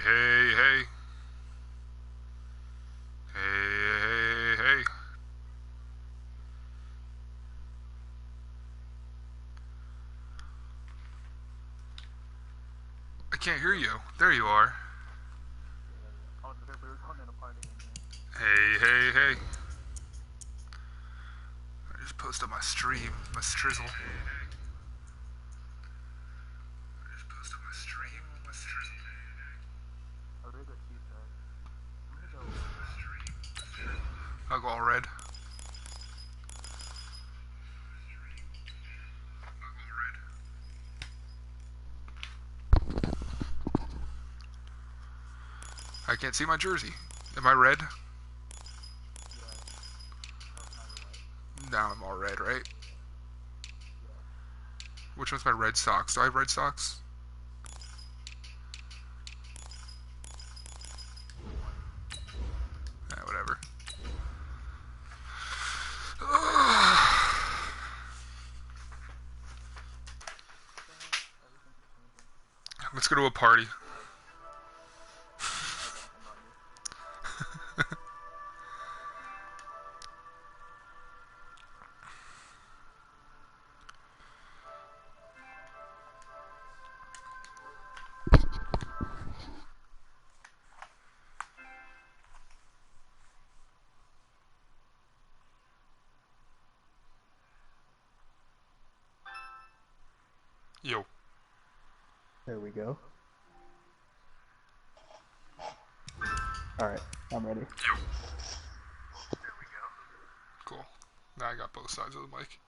hey, hey. Hey, hey, hey. I can't hear you. There you are. Hey, hey, hey. I just posted my stream, my strizzle. I'll go all red. I can't see my jersey. Am I red? Now I'm all red, right? Which one's my red socks? Do I have red socks? Whatever. Let's go to a party. Yo. There we go. Alright, I'm ready. Yo. There we go. Cool. Now I got both sides of the mic.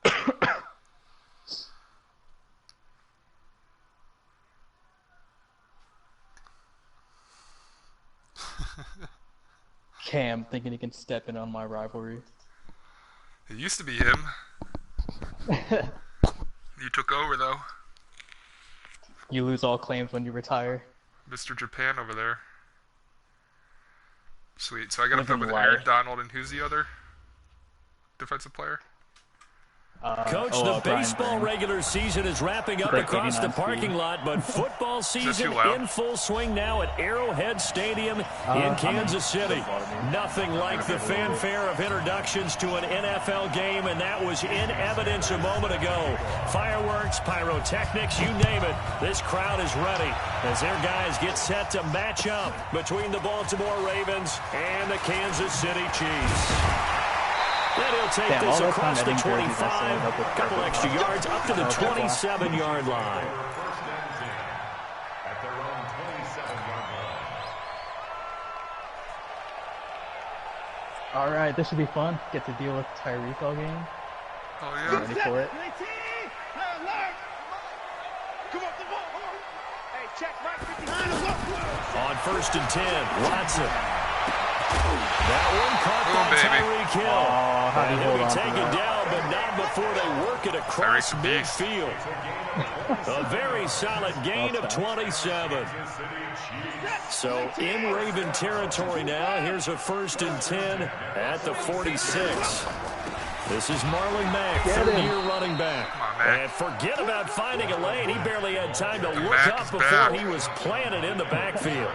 Cam thinking he can step in on my rivalry. It used to be him. You took over though. You lose all claims when you retire. Mr. Japan over there. Sweet. So I gotta throw with Aaron Donald, and who's the other defensive player? Coach, the baseball regular season is wrapping up across the parking lot, but football season in full swing now at Arrowhead Stadium in Kansas City. Nothing like the fanfare of introductions to an NFL game, and that was in evidence a moment ago. Fireworks, pyrotechnics, you name it. This crowd is ready as their guys get set to match up between the Baltimore Ravens and the Kansas City Chiefs. Then he'll take this across the 25, a couple extra yards up to the 27-yard line. All right, this should be fun. Get to deal with Tyreek all game. Oh yeah. Ready for it? On 1st and 10, Watson. That one caught by Tyreek Hill. And he'll be taken down, but not before they work it across midfield. A very solid gain of 27. So in Raven territory now. Here's a 1st and 10 at the 46. This is Marlon Mack, third-year running back. And forget about finding a lane. He barely had time to look up before he was planted in the backfield.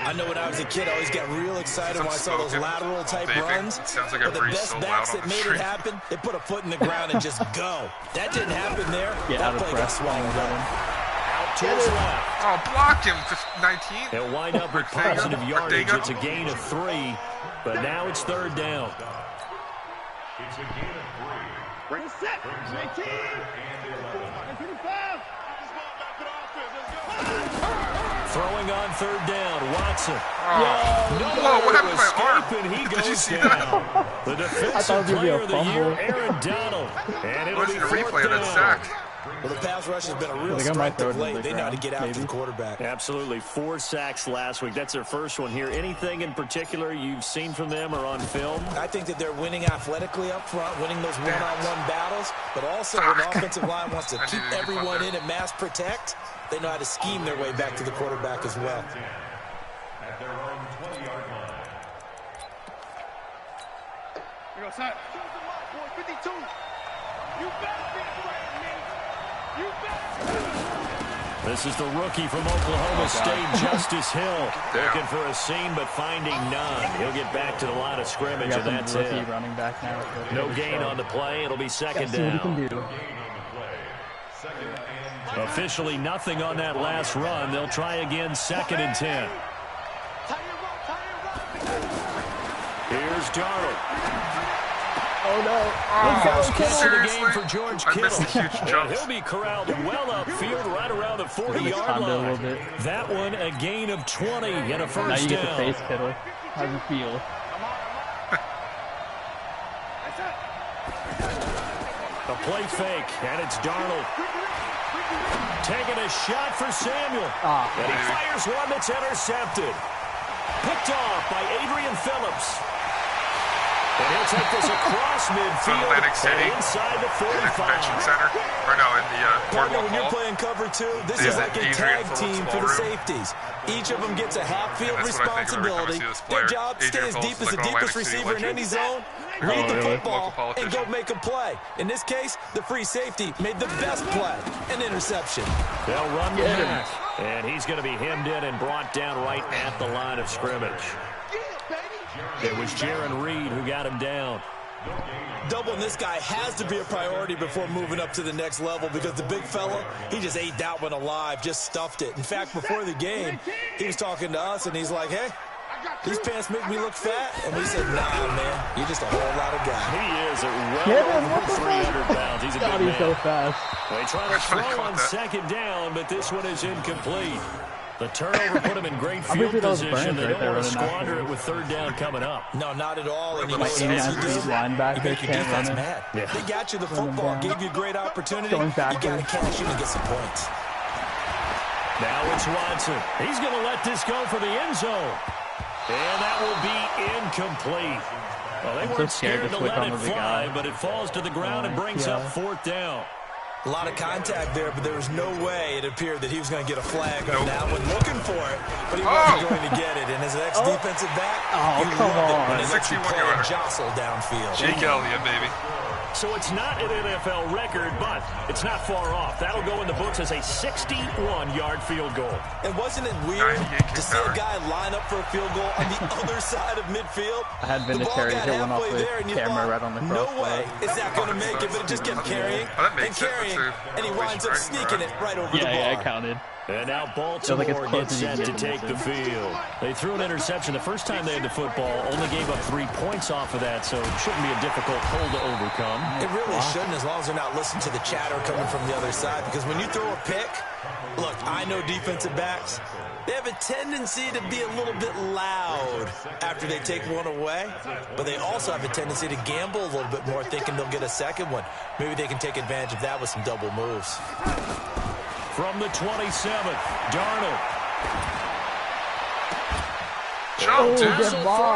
I know when I was a kid, I always got real excited when I saw those lateral-type runs. Sounds like but the best backs that made it happen, they put a foot in the ground and just go. That didn't happen there. That play got swallowed up. Out to his left. Oh, blocked him, 19. He'll wind up with positive yardage. It's a gain of 3, but now it's 3rd down. It's a gain of 3. Bring set. 19. Throwing on 3rd down, Watson. Whoa, what happened to my arm? He Did you see down. that? The defensive player of the year, Aaron Donald. And it'll be a replay of that sack. Well, the pass rush has been a real strength of late. They know how to get after the quarterback. Absolutely. 4 sacks last week. That's their first one here. Anything in particular you've seen from them or on film? I think that they're winning athletically up front, winning those one-on-one battles, but also when the offensive line wants to keep everyone in and mass protect, they know how to scheme their way back to the quarterback as well. At their own 20-yard line. Here goes Hunt. 52. You better be afraid of me. You better. This is the rookie from Oklahoma State, Justice Hill. Looking for a seam, but finding none. He'll get back to the line of scrimmage, and that's it. Running back now. No gain on the play. It'll be second down. Officially nothing on that last run. They'll try again, 2nd and 10. Here's Darnold. Oh, no. First catch of the game for George Kittle. I missed a huge jump. He'll be corralled well upfield right around the 40-yard line. That one a gain of 20 and a first down. Now you get to face Kittle. How does it feel? A play fake, and it's Darnold. Taking a shot for Samuel. And he fires one that's intercepted. Picked off by Adrian Phillips. And he'll take this across midfield and inside the 45. Convention Center. Or no, in the Partner, when Boardwalk you're Hall. playing cover 2, this is like a tag team for the safeties. Each of them gets a half-field responsibility. Their job, stay as deep as the deepest receiver in any zone, read the football, and go make a play. In this case, the free safety made the best play, an interception. They'll run the back, and he's going to be hemmed in and brought down right at the line of scrimmage. It was Jaron Reed who got him down. Doubling this guy has to be a priority before moving up to the next level because the big fella, he just ate that one alive, just stuffed it. In fact, before the game, he was talking to us, and he's like, hey, these pants make me look fat. And we said, nah, man, you're just a whole lot of guy. He is well over 300 pounds. He's a good man. He's so fast. They try to throw on 2nd down, but this one is incomplete. The turnover put him in great field position. They don't want to squander it with 3rd down coming up. No, not at all. And you know what these else you do? linebackers You make your can't run defense it. mad. Yeah. They got you the football, gave you a great opportunity. You got to cash in and get some points. Now it's Watson. He's going to let this go for the end zone. And that will be incomplete. Well, they weren't scared to let it fly, but it falls to the ground and brings up 4th down. A lot of contact there, but there was no way it appeared that he was going to get a flag on that one. Looking for it, but he wasn't going to get it. And as an ex-defensive back, you love it when they let you play and jostle downfield. Jake Elliott, baby. So it's not an NFL record, but it's not far off. That'll go in the books as a 61-yard field goal. And wasn't it weird to see a guy line up for a field goal on the other side of midfield? I had Vinatieri hit one off the camera right on the crossbar. No way is that going to make it, but it just kept carrying and carrying, and he winds up sneaking it right over the bar. Yeah, I counted. And now Baltimore gets set to take the field. They threw an interception the first time they had the football, only gave up 3 points off of that, so it shouldn't be a difficult hole to overcome. It really shouldn't, as long as they're not listening to the chatter coming from the other side, because when you throw a pick, look, I know defensive backs, they have a tendency to be a little bit loud after they take one away, but they also have a tendency to gamble a little bit more, thinking they'll get a second one. Maybe they can take advantage of that with some double moves. From the 27th, Darnold.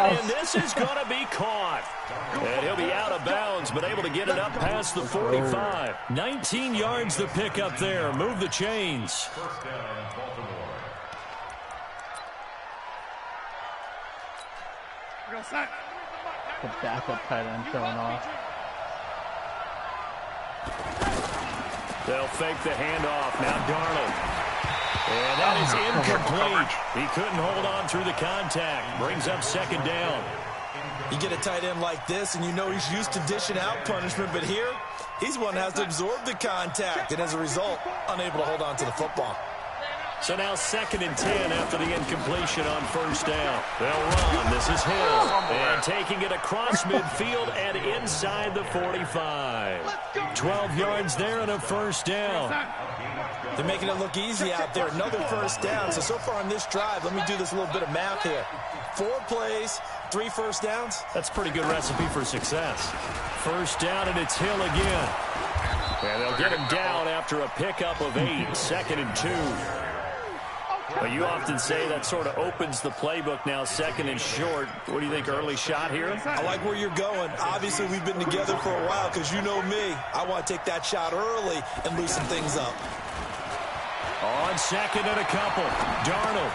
And this is going to be caught. And he'll be out of bounds, but able to get it up past the 45. 19 yards to pick up there. Move the chains. The backup tight end showing off. They'll fake the handoff. Now Darnold. And that is incomplete. He couldn't hold on through the contact. Brings up 2nd down. You get a tight end like this, and you know he's used to dishing out punishment, but here, he's one that has to absorb the contact, and as a result, unable to hold on to the football. So now 2nd and 10 after the incompletion on 1st down. They'll run. This is Hill. And taking it across midfield and inside the 45. 12 yards there and a 1st down. They're making it look easy out there. Another 1st down. So far on this drive, let me do this little bit of math here. 4 plays, 3 1st downs. That's a pretty good recipe for success. 1st down, and it's Hill again. And they'll get him down after a pickup of 8. 2nd and 2. Well, you often say that sort of opens the playbook now, 2nd and short. What do you think, early shot here? I like where you're going. Obviously, we've been together for a while because you know me. I want to take that shot early and loosen things up. On 2nd and a couple, Darnold.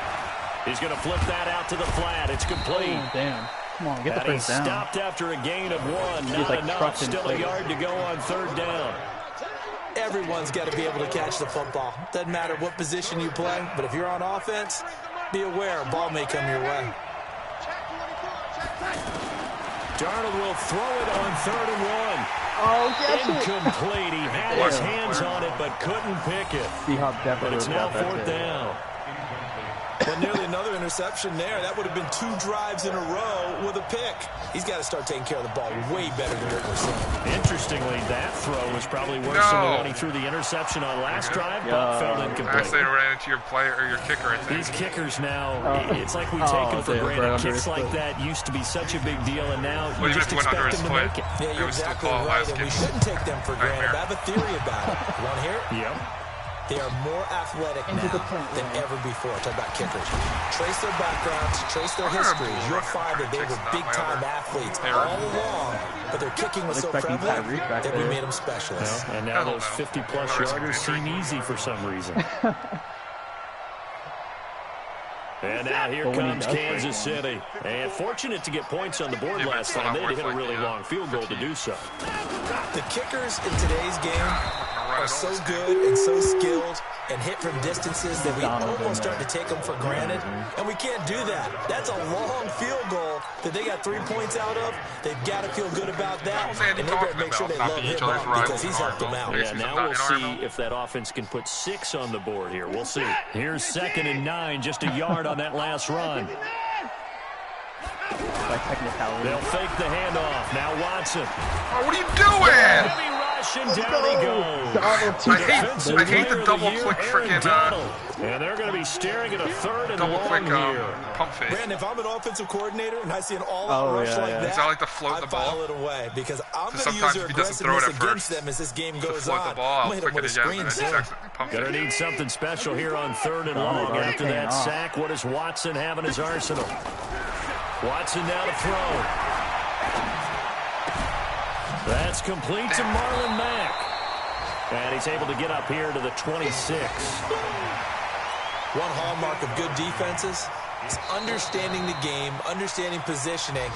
He's going to flip that out to the flat. It's complete. Oh, damn. Come on, get the first down. Stopped after a gain of 1. Not enough. Still a yard to go on 3rd down. everyone's got to be able to catch the football. Doesn't matter what position you play, but if you're on offense, be aware a ball may come your way. Darnold will throw it on 3rd and 1. Oh, catch Incomplete. He had his hands on it, but couldn't pick it. But it's now 4th down. Well, nearly another interception there. That would have been 2 drives in a row with a pick. He's got to start taking care of the ball way better than what we're seeing. Interestingly, that throw was probably worse than the one he threw the interception on last drive, but fell incomplete. I say ran into your player or your kicker. I think. These kickers now, it's like we take them for granted. Kicks like that used to be such a big deal, and now you just expect them to make it. Yeah, you're exactly right, and we shouldn't take them for granted. I have a theory about it. You want to hear it? Yep. They are more athletic now than ever before. Talk about kickers. Trace their backgrounds, trace their histories. You'll find that they were big-time athletes all along, but their kicking was so prevalent that we made them specialists. Well, and now those 50-plus yarders seem easy for some reason. And now here comes Kansas City. And fortunate to get points on the board last time. They hit a really long field goal to do so. The kickers in today's game are so good and so skilled and hit from distances that we almost start to take them for granted. And we can't do that. That's a long field goal that they got 3 points out of. They've got to feel good about that. And they've got to make sure they love him up because he's helped them out. Yeah, now we'll see if that offense can put 6 on the board here. We'll see. Here's 2nd and 9, just a yard on that last run. They'll fake the handoff. Now Watson. Oh, what are you doing? Heavy rush, and down he goes. I hate the double-click freaking... And they're going to be staring at a 3rd and double-click long here. pump fake. Brandon, if I'm an offensive coordinator and I see an all-out rush like that, is that like to float the ball? I file it away because I'm going to use sometimes their if he doesn't throw it at aggressiveness first, against them as this game goes float on. the ball, I'll I'm click going it to again, and then pump Gonna fake. need something special here on 3rd and long after that sack. What does Watson have in his arsenal? Watson now to throw. That's complete to Marlon Mack. And he's able to get up here to the 26. One hallmark of good defenses is understanding the game, understanding positioning,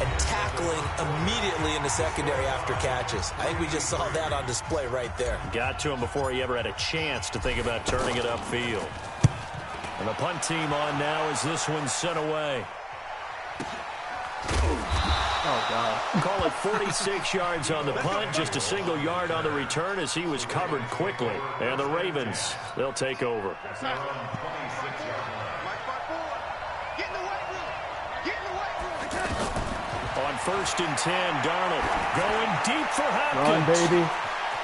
and tackling immediately in the secondary after catches. I think we just saw that on display right there. Got to him before he ever had a chance to think about turning it upfield. And the punt team on now as this one's sent away. Oh, God. Call it 46 yards on the punt, just a single yard on the return as he was covered quickly. And the Ravens, they'll take over. On 1st and 10, Darnold going deep for Hopkins. Run, baby.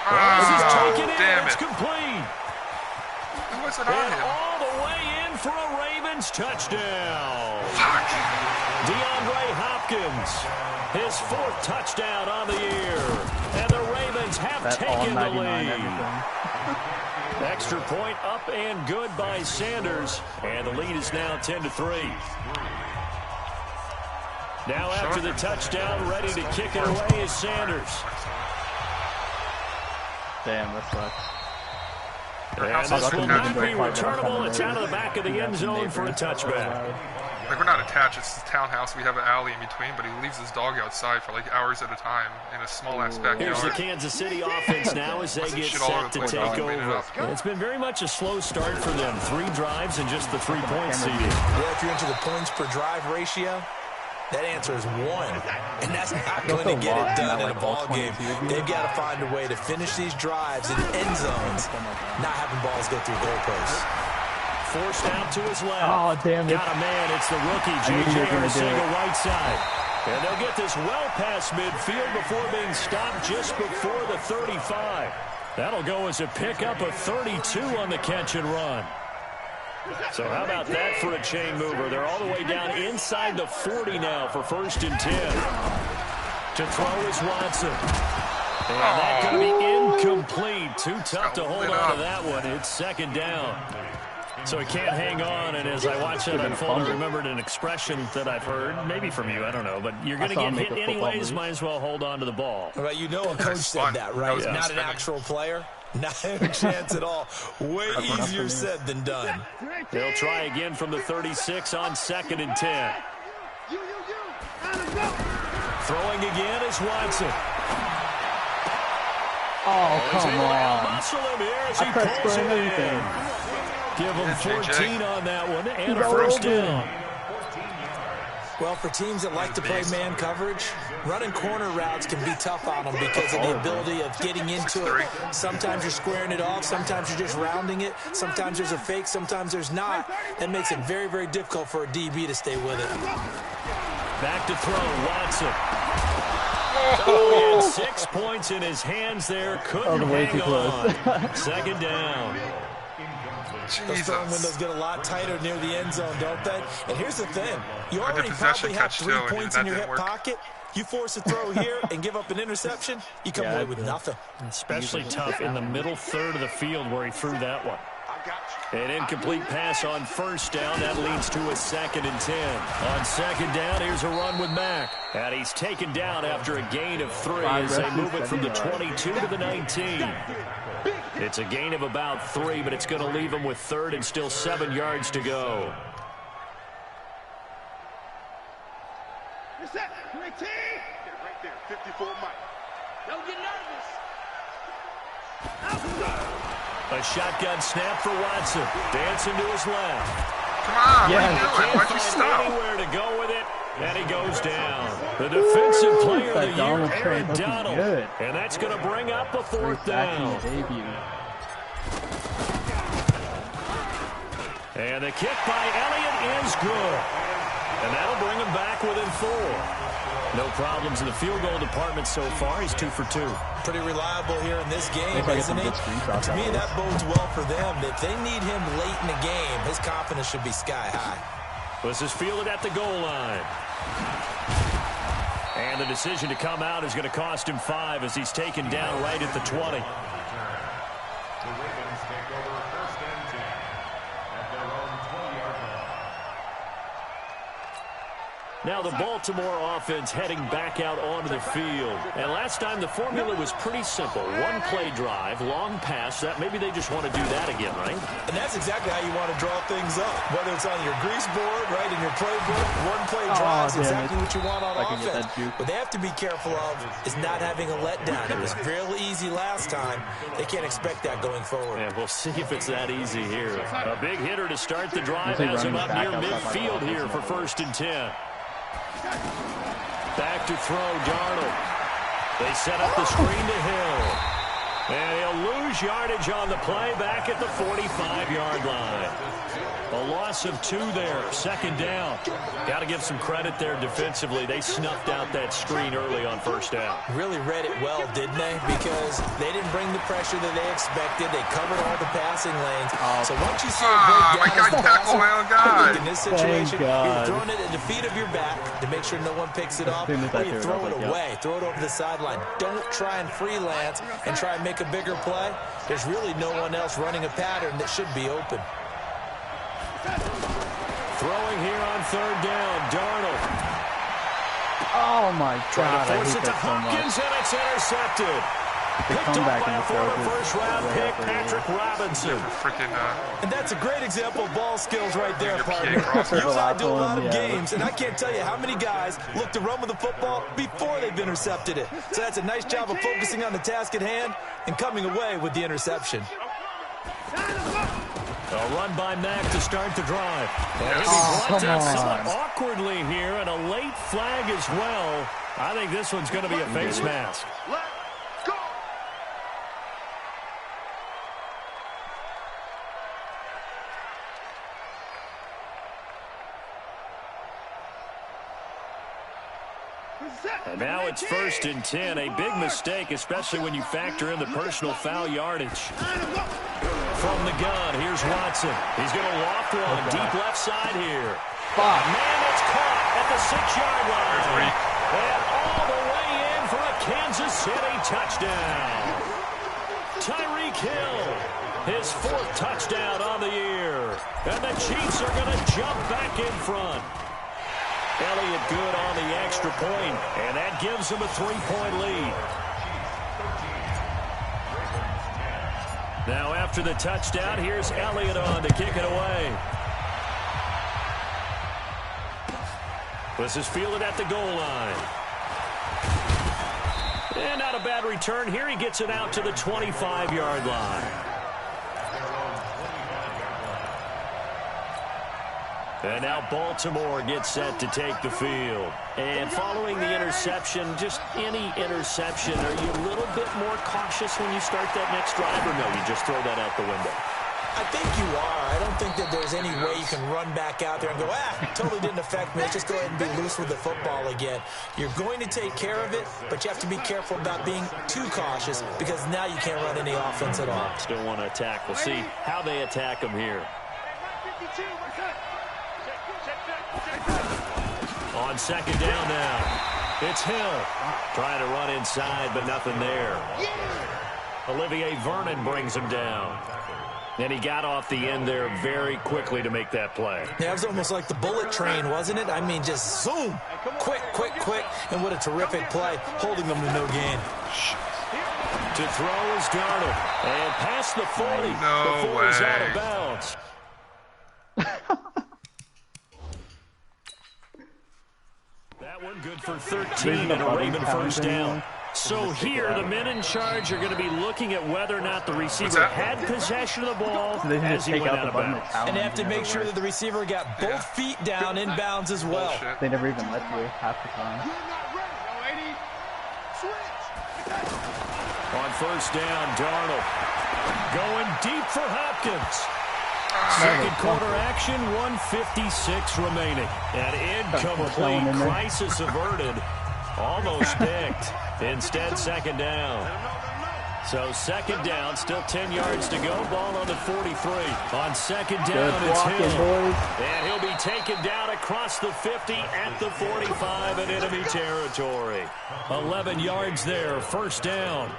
This is taken in. Damn It's it. complete. Who was it on And him? all the way in for a Ravens touchdown. DeAndre Hopkins, his 4th touchdown on the year. And the Ravens have taken the lead. Extra point up and good by Sanders. And the lead is now 10-3. Now after the touchdown, ready to kick it away is Sanders. Damn, that sucks. And this will not be returnable. It's out of the back of the end zone for a touchback. Like, we're not attached. It's the townhouse. We have an alley in between, but he leaves his dog outside for like hours at a time in a small-ass backyard. Here's the Kansas City offense now as they get set to take over. It's been very much a slow start for them. 3 drives and just the 3-point seeding. Yeah, if you're into the points per drive ratio, that answer is 1. And that's not going to get it done in a ball game. They've got to find a way to finish these drives in end zones, not having balls go through goalposts. Forced out to his left. Oh, damn it. Got a man. It's the rookie, J.J. Arcega right side. And they'll get this well past midfield before being stopped just before the 35. That'll go as a pickup of 32 on the catch and run. So how about that for a chain mover? They're all the way down inside the 40 now for 1st and 10. To throw is Watson. And that's going to be incomplete. Too tough to hold on to that one. It's 2nd down. So he can't hang on, and as I watch that unfold, I remembered an expression that I've heard, maybe from you, I don't know, but you're going to get hit anyways, might as well hold on to the ball. Well, you know a coach said that, right? Yeah. Not an actual player. Not a chance at all. Way easier said than done. They'll try again from the 36 on 2nd and 10. Throwing again is Watson. Oh, come on. I pressed square and everything. Give him 14 on that one and a He's first open. down. Well, for teams that like to play man coverage, running corner routes can be tough on them because of the ability of getting into it. Sometimes you're squaring it off. Sometimes you're just rounding it. Sometimes there's a fake. Sometimes there's not. That makes it very, very difficult for a DB to stay with it. Back to throw, Watson. Oh, he had 6 points in his hands there. Couldn't hang on. Second down. Those throwing windows get a lot tighter near the end zone, don't they? And here's the thing. You already probably have 3 points in your hip pocket. You force a throw here and give up an interception, you come away with nothing. Especially tough in the middle third of the field where he threw that one. An incomplete pass on first down. That leads to a 2nd and 10. On second down, here's a run with Mack. And he's taken down after a gain of 3 as they move it from the 22 to the 19. It's a gain of about 3, but it's going to leave him with 3rd and still 7 yards to go. You're set. 19. Right there. 54 Mike. Don't get nervous. A shotgun snap for Watson. Dancing to his left. Come on, Yeah, what are you doing? Why'd you stop? Anywhere to go with it, and he goes down. The defensive player of the year, Aaron Donald. And that's going to bring up a 4th down. And the kick by Elliott is good. And that'll bring him back within 4. No problems in the field goal department so far. He's 2 for 2. Pretty reliable here in this game, isn't he? And to me, that bodes well for them. If they need him late in the game, his confidence should be sky high. This is fielded at the goal line. And the decision to come out is going to cost him 5 as he's taken down right at the 20. The Ravens take over 1st and 10 at their own 20-yard line. Now the Baltimore offense heading back out onto the field. And last time the formula was pretty simple. 1 play drive, long pass. That maybe they just want to do that again, right? And that's exactly how you want to draw things up. Whether it's on your grease board, right, in your playbook, 1 play drive is exactly what you want on offense. What they have to be careful of is not having a letdown. It was real easy last time. They can't expect that going forward. And we'll see if it's that easy here. A big hitter to start the drive has him up near midfield here for 1st and 10. Back to throw, Darnold. They set up the screen to Hill. And he'll lose yardage on the play back at the 45-yard line. A loss of 2 there, 2nd down. Got to give some credit there defensively. They snuffed out that screen early on 1st down. Really read it well, didn't they? Because they didn't bring the pressure that they expected. They covered all the passing lanes. So once you see a breakdown as a passer, in this situation, you're throwing it at the feet of your back to make sure no one picks it off, or you throw it away. Throw it over the sideline. Don't try and freelance and try and make a bigger play. There's really no one else running a pattern that should be open. Throwing here on 3rd down, Darnold. Oh my God! Trying to force I hate it to that so Hopkins, much. and it's intercepted. Picked up by a former first-round pick, Patrick Robinson. And that's a great example of ball skills right there, partner. You and I do a lot of games, and I can't tell you how many guys look to run with the football before they've intercepted it. So that's a nice job of focusing on the task at hand and coming away with the interception. A run by Mack to start the drive. And he'll be brought somewhat awkwardly here, and a late flag as well. I think this one's going to be a face mask. Let's go. And now it's 1st and 10. A big mistake, especially when you factor in the personal foul yardage. From the gun, here's Watson. He's going to loft one deep left side here. Man, it's caught at the 6-yard line. And all the way in for a Kansas City touchdown. Tyreek Hill, his 4th touchdown on the year. And the Chiefs are going to jump back in front. Elliott good on the extra point, and that gives him a 3-point lead. Now after the touchdown, here's Elliott on to kick it away. This is fielded at the goal line. And not a bad return here. He gets it out to the 25-yard line. And now Baltimore gets set to take the field. And following the interception, just any interception, are you a little bit more cautious when you start that next drive, or no, you just throw that out the window? I think you are. I don't think that there's any way you can run back out there and go, totally didn't affect me. Let's just go ahead and be loose with the football again. You're going to take care of it, but you have to be careful about being too cautious because now you can't run any offense at all. Still want to attack. We'll see how they attack them here. On second down now, it's Hill. Trying to run inside, but nothing there. Olivier Vernon brings him down. And he got off the end there very quickly to make that play. Yeah, it was almost like the bullet train, wasn't it? I mean, just zoom. Quick, quick, quick. And what a terrific play, holding them to no gain. To throw is Darnold. And past the 40. No before he's way. out of bounds. That one good for 13 and a Raven first down. So here, the men in charge are going to be looking at whether or not the receiver had possession of the ball as he went out of bounds. And they have to make sure that the receiver got both feet down in bounds as well. They never even let you half the time. On first down, Darnold going deep for Hopkins. Second quarter action, 1:56 remaining. An incomplete, crisis averted. Almost picked. Instead, second down. So second down, still 10 yards to go. Ball on the 43. On second down, it's Hill. And he'll be taken down across the 50 at the 45 in enemy territory. 11 yards there, first down.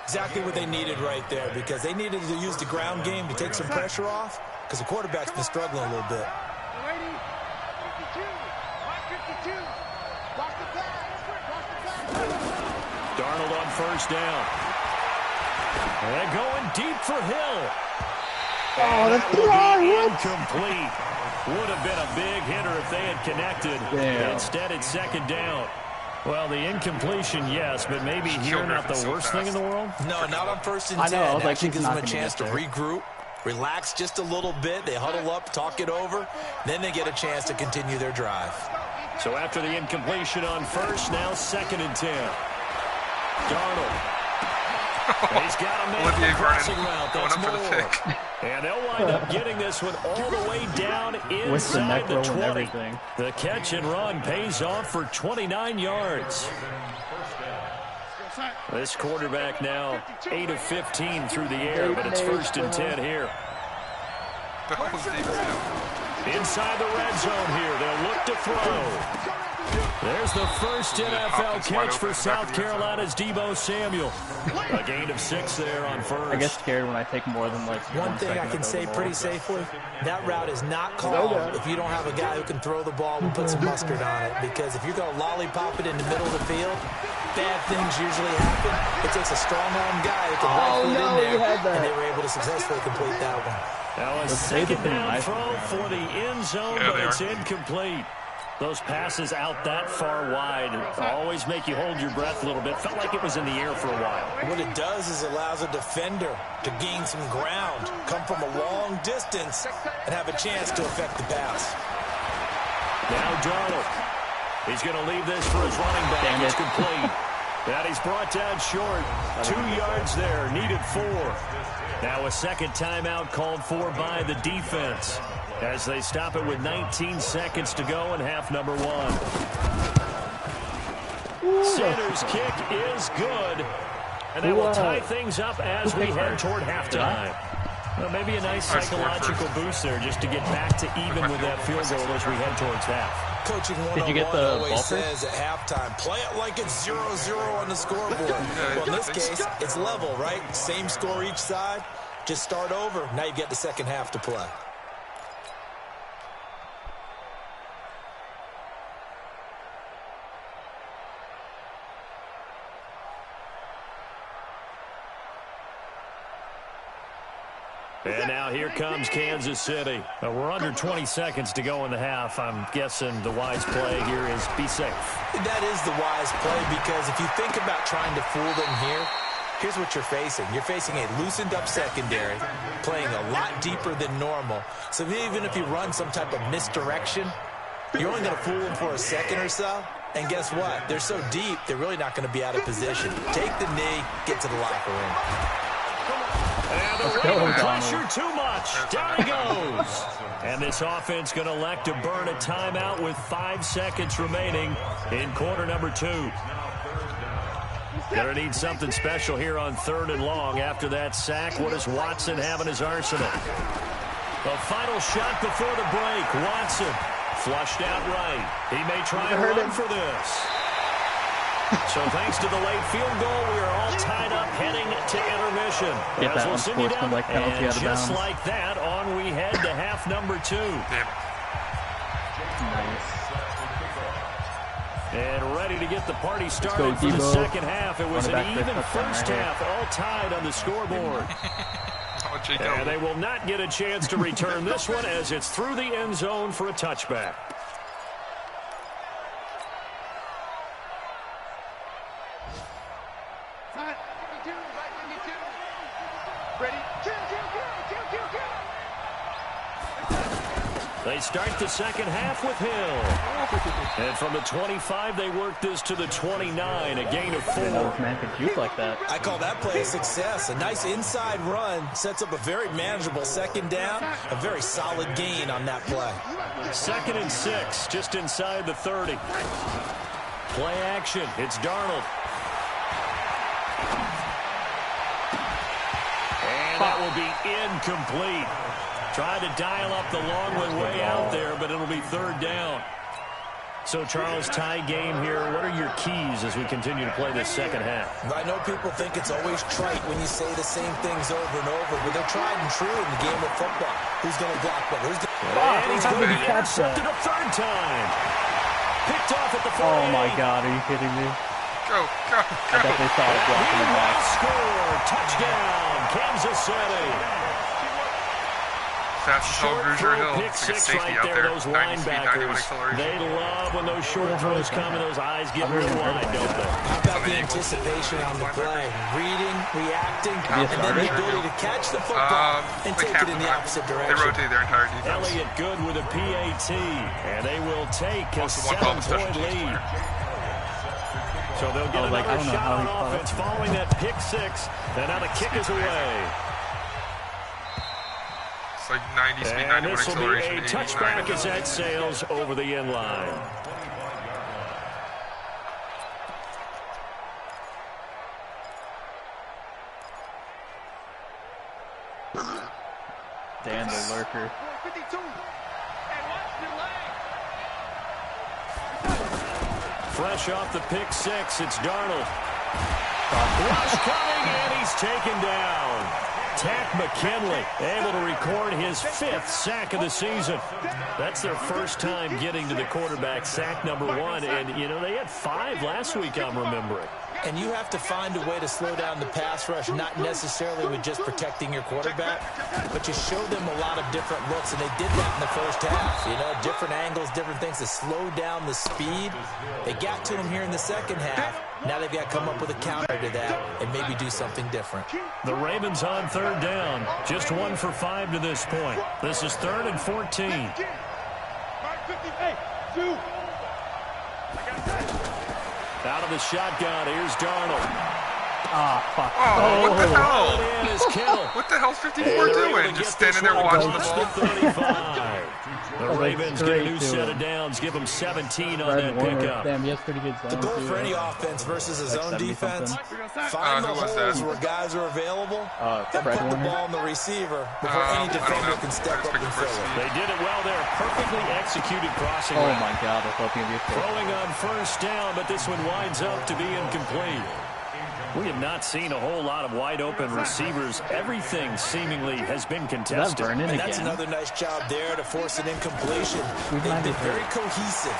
Exactly what they needed right there, because they needed to use the ground game to take some pressure off, because the quarterback's been struggling a little bit. Darnold on first down. And going deep for Hill. Oh, that's incomplete. Would have been a big hitter if they had connected. Damn. Instead, it's second down. Well, the incompletion, yes, but maybe here not the worst thing in the world? No, not on first and 10. I know, I was like, actually gives them a he's not chance to gonna get regroup, relax just a little bit. They huddle up, talk it over. Then they get a chance to continue their drive. So after the incompletion on first, now second and 10. Darnold. He's got a man Olivier crossing Vernon route. going That's up for the more. pick. And they'll wind up getting this one all the way down inside the 20. Everything. The catch and run pays off for 29 yards. This quarterback now 8 of 15 through the air, but it's first and 10 here. Inside the red zone here, they'll look to throw. There's the first NFL catch for South Carolina's Deebo Samuel. A gain of 6 there on first. I get scared when I take more than like One thing I can say pretty safely, that route is not called if you don't have a guy who can throw the ball and put some mustard on it. Because if you're going to lollipop it in the middle of the field, bad things usually happen. It takes a strong-arm guy who can rifle it in there, and they were able to successfully complete that one. Now a second down throw for the end zone, but it's incomplete. Those passes out that far wide always make you hold your breath a little bit. Felt like it was in the air for a while. What it does is allows a defender to gain some ground, come from a long distance, and have a chance to affect the pass. Now Darnold. He's going to leave this for his running back. It's complete. And he's brought down short. 2 yards there. Needed 4. Now a second timeout called for by the defense as they stop it with 19 seconds to go in half number 1. Sanders' kick is good. And that will tie things up as we head toward halftime. Well, maybe a nice psychological boost there just to get back to even with that field goal as we head towards half. Coaching 101 Did you get the always says at halftime, play it like it's 0-0 on the scoreboard. Well, in this case, it's level, right? Same score each side. Just start over. Now you get the second half to play. And now here comes Kansas City. We're under 20 seconds to go in the half. I'm guessing the wise play here is be safe. That is the wise play, because if you think about trying to fool them here, here's what you're facing. You're facing a loosened-up secondary, playing a lot deeper than normal. So even if you run some type of misdirection, you're only going to fool them for a second or so. And guess what? They're so deep, they're really not going to be out of position. Take the knee, get to the locker room. And the Ravens pressure too much. Down he goes. And this offense going to elect to burn a timeout with 5 seconds remaining in quarter number 2. Going to need something special here on 3rd and long. After that sack, what does Watson have in his arsenal? The final shot before the break. Watson flushed out right. He may try and run for this. So thanks to the late field goal, we are all tied up heading to intermission. Get that unsportsmanlike penalty out of bounds. Just like that, on we head to half number 2. Nice. And ready to get the party started for the second half. It was an even first half, all tied on the scoreboard. And they will not get a chance to return this one as it's through the end zone for a touchback. They start the second half with Hill. And from the 25, they work this to the 29, a gain of 4. Man could juke like that. I call that play a success. A nice inside run sets up a very manageable second down. A very solid gain on that play. 2nd and 6, just inside the 30. Play action. It's Darnold. And that will be incomplete. Tried to dial up the long way out there, but it'll be 3rd down. So, Charles, tie game here. What are your keys as we continue to play this second half? I know people think it's always trite when you say the same things over and over, but they're tried and true in the game of football. Who's going to block what? Who's and he's going to be intercepted a 3rd time. Picked off at the 48. Oh, my God. Are you kidding me? Go. I bet they saw it blocking the back. Score. Touchdown, Kansas City. Fastest Hill, Grugier Hill. It's like a safety out there. Those linebackers, they love when those short throws come and those eyes get real wide, don't they? How about the anticipation on the play? Reading, reacting, and then the ability to catch the football and take it in the opposite direction. They rotate their entire defense. Elliott good with a PAT, and they will take a 7-point lead. So they'll get another shot on offense following that pick 6, and now the kick is away. Like 90 speed, 91 and this will be acceleration. A touchback as that sails over the end line. Dan the lurker. Fresh off the pick 6, it's Darnold. Rush coming, and he's taken down. Tack McKinley able to record his 5th sack of the season. That's their first time getting to the quarterback, sack number 1. And, you know, they had 5 last week, I'm remembering. And you have to find a way to slow down the pass rush, not necessarily with just protecting your quarterback, but you show them a lot of different looks, and they did that in the first half. You know, different angles, different things to slow down the speed. They got to him here in the second half. Now they've got to come up with a counter to that and maybe do something different. The Ravens on 3rd down. Just 1 for 5 to this point. This is 3rd and 14. Out of the shotgun, here's Darnold. Ah, fuck. Oh, what the hell? Kittle. What the hell's 54 doing? Just standing there watching the ball. 35. The Ravens get a new set of downs, give them 17 on that pickup. Damn, he has pretty good zone. The goal for any offense versus a zone defense, find the holes where guys are available, and put the ball on the receiver before any defender can step up and fill it. They did it well there. Perfectly executed crossing. Oh, my God. I thought he would be a throwing on 1st down, but this one winds up to be incomplete. We have not seen a whole lot of wide-open receivers. Everything seemingly has been contested. And that's another nice job there to force an incompletion. They've been very cohesive,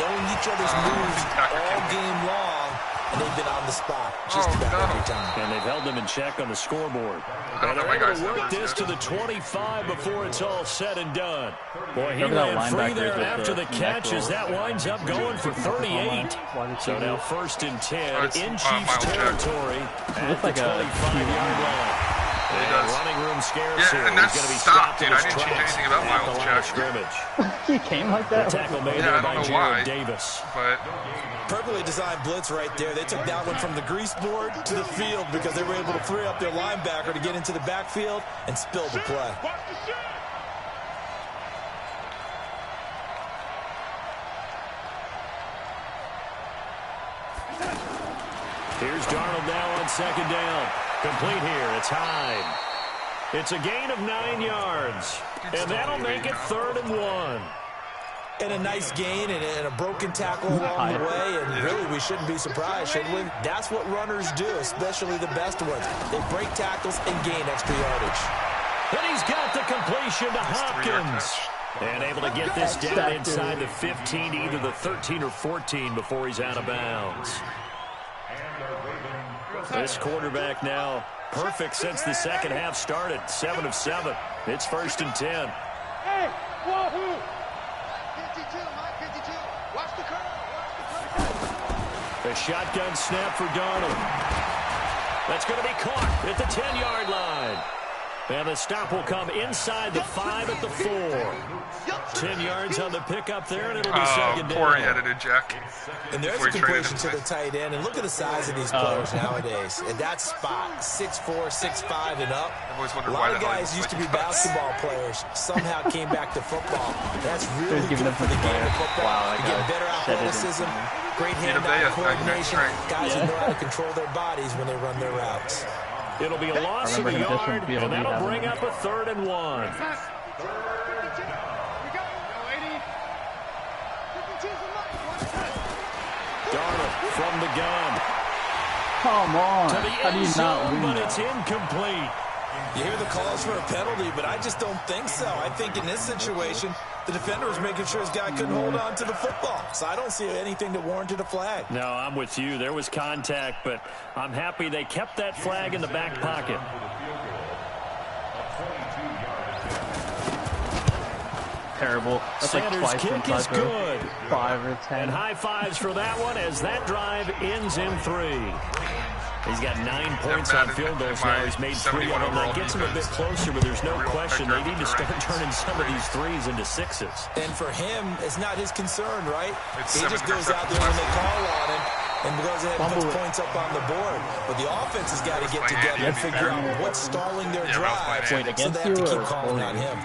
knowing each other's moves all game long, and they've been on the spot just about every time. And they've held them in check on the scoreboard. And they're able to work this to the 25 before it's all said and done. Boy, he ran free there after the catch as that winds up going for 38. So now 1st and 10 in Chiefs territory at the 25-yard line. Running room scarce here. And that's He's going to be stopped, stopped dude. I didn't change anything about Miles Jack. Scrimmage. He came like that? The tackle made there by Jared Davis. But perfectly designed blitz right there. They took that one from the grease board to the field because they were able to free up their linebacker to get into the backfield and spill the play. Here's Darnold now on 2nd down. Complete here. It's Hyde. It's a gain of 9 yards. And that'll make it 3rd and 1. And a nice gain and a broken tackle along the way. And really, we shouldn't be surprised, should we? That's what runners do, especially the best ones. They break tackles and gain extra yardage. And he's got the completion to Hopkins. And able to get this down inside the 15, either the 13 or 14 before he's out of bounds. This quarterback now perfect since the second half started. 7 of 7. It's 1st and 10. Hey, wahoo! 52, Mike, 52. Watch the curve. A shotgun snap for Darnold. That's going to be caught at the 10-yard line. And the stop will come inside the 5 at the 4. 10 yards on the pickup there, and it'll be 2nd down. Poor edited Jack. And there's a completion to the tight end. And look at the size of these players nowadays. At that spot, 6'4", 6'5", and up. A lot of guys used to be basketball players. Somehow came back to football. That's really good for the game of football. You get better athleticism, great hand-eye coordination. Guys who know how to control their bodies when they run their routes. It'll be a loss of a yard, and that'll bring up a 3rd and 1. Darnold from the gun. Come on. To the How do you end not zone, win but that? it's incomplete. You hear the calls for a penalty, but I just don't think so. I think in this situation, the defender was making sure his guy couldn't hold on to the football. So I don't see anything that warranted a flag. No, I'm with you. There was contact, but I'm happy they kept that flag in the back pocket. Terrible. That's Sanders' like twice kick is inside good. 5 or 10. And high fives for that one as that drive ends in 3. He's got 9 points on field goals now. He's made 3 of them. That gets him a bit closer, but there's no question they need to start turning some of these 3s into 6s. And for him, it's not his concern, right? He just goes out there when they call on him and goes ahead and puts points up on the board. But the offense has got to get together and figure out what's stalling their drive, so they have to keep calling on him.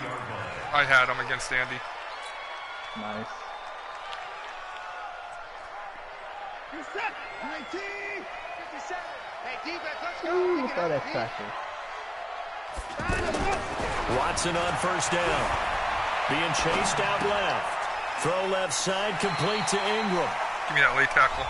I had him against Andy. Nice. You're set. 19. 57. Hey, defense, let's go. Ooh, thought I sacked her. Watson on 1st down. Being chased out left. Throw left side, complete to Ingram. Give me that late tackle.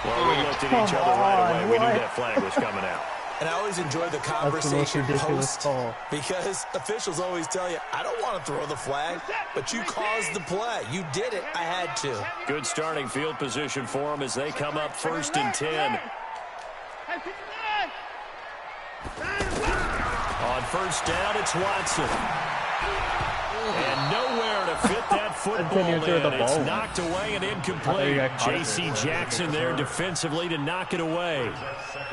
Well, we looked at each other right away. We knew that flag was coming out. And I always enjoy the conversation post call. because officials always tell you, I don't want to throw the flag, but you caused the play. You did it. I had to. Good starting field position for them as they come up 1st and 10. On 1st down, it's Watson. And nowhere to fit that football in. It's knocked away and incomplete. J.C. Jackson there defensively to knock it away.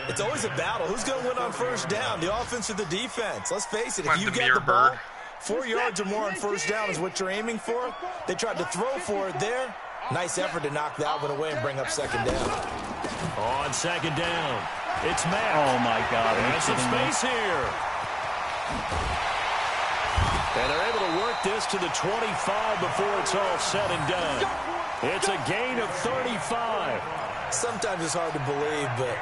It's always a battle. Who's going to win on 1st down, the offense or the defense? Let's face it, if you get the ball, 4 yards or more on 1st down is what you're aiming for. They tried to throw for it there. Nice effort to knock that one away and bring up 2nd down. On 2nd down, it's Matt. Oh, my God. There's some space here. And they're able to work this to the 25 before it's all said and done. It's a gain of 35. Sometimes it's hard to believe, but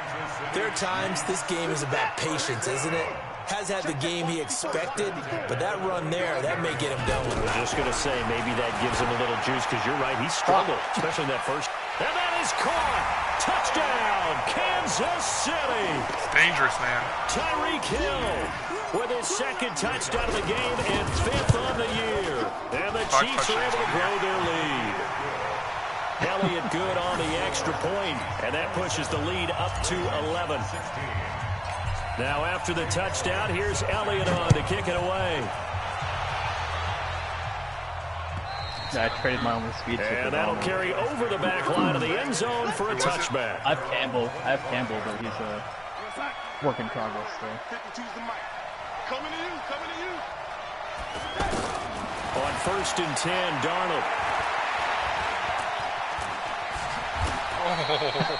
there are times this game is about patience, isn't it? Has had the game he expected, but that run there, that may get him going. I was just going to say, maybe that gives him a little juice, because you're right, he struggled, especially in that first. And that is caught! Touchdown, Kansas City! It's dangerous, man. Tyreek Hill with his 2nd touchdown of the game and 5th on the year. And the Chiefs are able to grow their lead. Elliott good on the extra point, and that pushes the lead up to 11. Now after the touchdown, here's Elliott on to kick it away. I traded my only speed. And that'll carry over the back line of the end zone for a touchback. I have Campbell, but he's a work in progress still. Coming to you, coming to you. On 1st and 10, Darnold.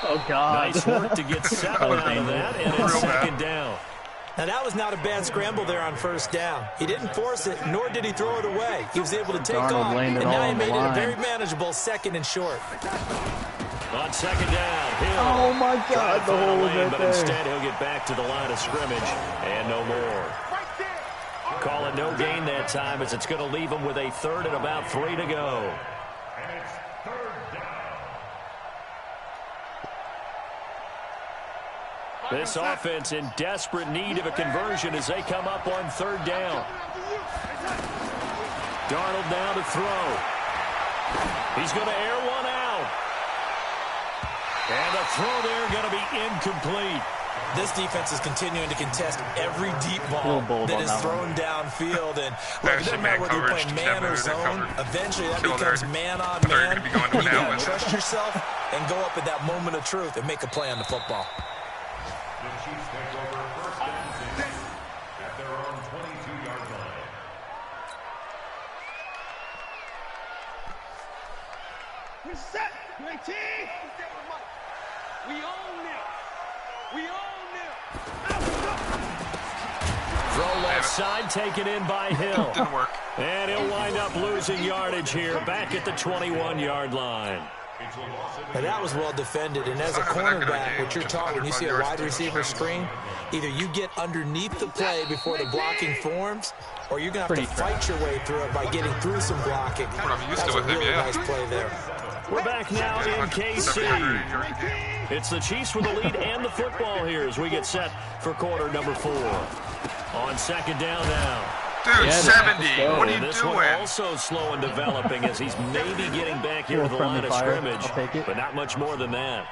Oh, God. Nice work to get 7 out of that, and it's 2nd down. Now, that was not a bad scramble there on 1st down. He didn't force it, nor did he throw it away. He was able to take Darnold off, and now he made it a very line. manageable 2nd and short. On 2nd down, Hill. Oh, my God, the hole was right but there. instead he'll get back to the line of scrimmage, and no more. Call it no gain that time, as it's going to leave him with a 3rd and about 3 to go. And it's 3rd down. This offense in desperate need of a conversion as they come up on 3rd down. Darnold now to throw. He's going to air one out. And the throw there going to be incomplete. This defense is continuing to contest every deep ball that is thrown downfield. And look, it doesn't matter whether you're playing man or zone. Eventually, that becomes man on man. You got to trust yourself and go up at that moment of truth and make a play on the football. The Chiefs take over 1st and 10 at their own 22-yard line. We're set. 19. We own it. We own it. Throw left side, taken in by Hill. Didn't work. And he'll wind up losing yardage here, back at the 21-yard line. Now, that was well defended, and as a cornerback, what you're taught when you see a wide receiver screen, either you get underneath the play before the blocking forms, or you're going to have to fight your way through it by getting through some blocking. That's a really nice play there. We're back now in KC. It's the Chiefs with the lead and the football here as we get set for quarter number 4. On 2nd down now. Dude, 70. What are you this doing? One also slow and developing as he's maybe getting back here to the line of scrimmage, but not much more than that.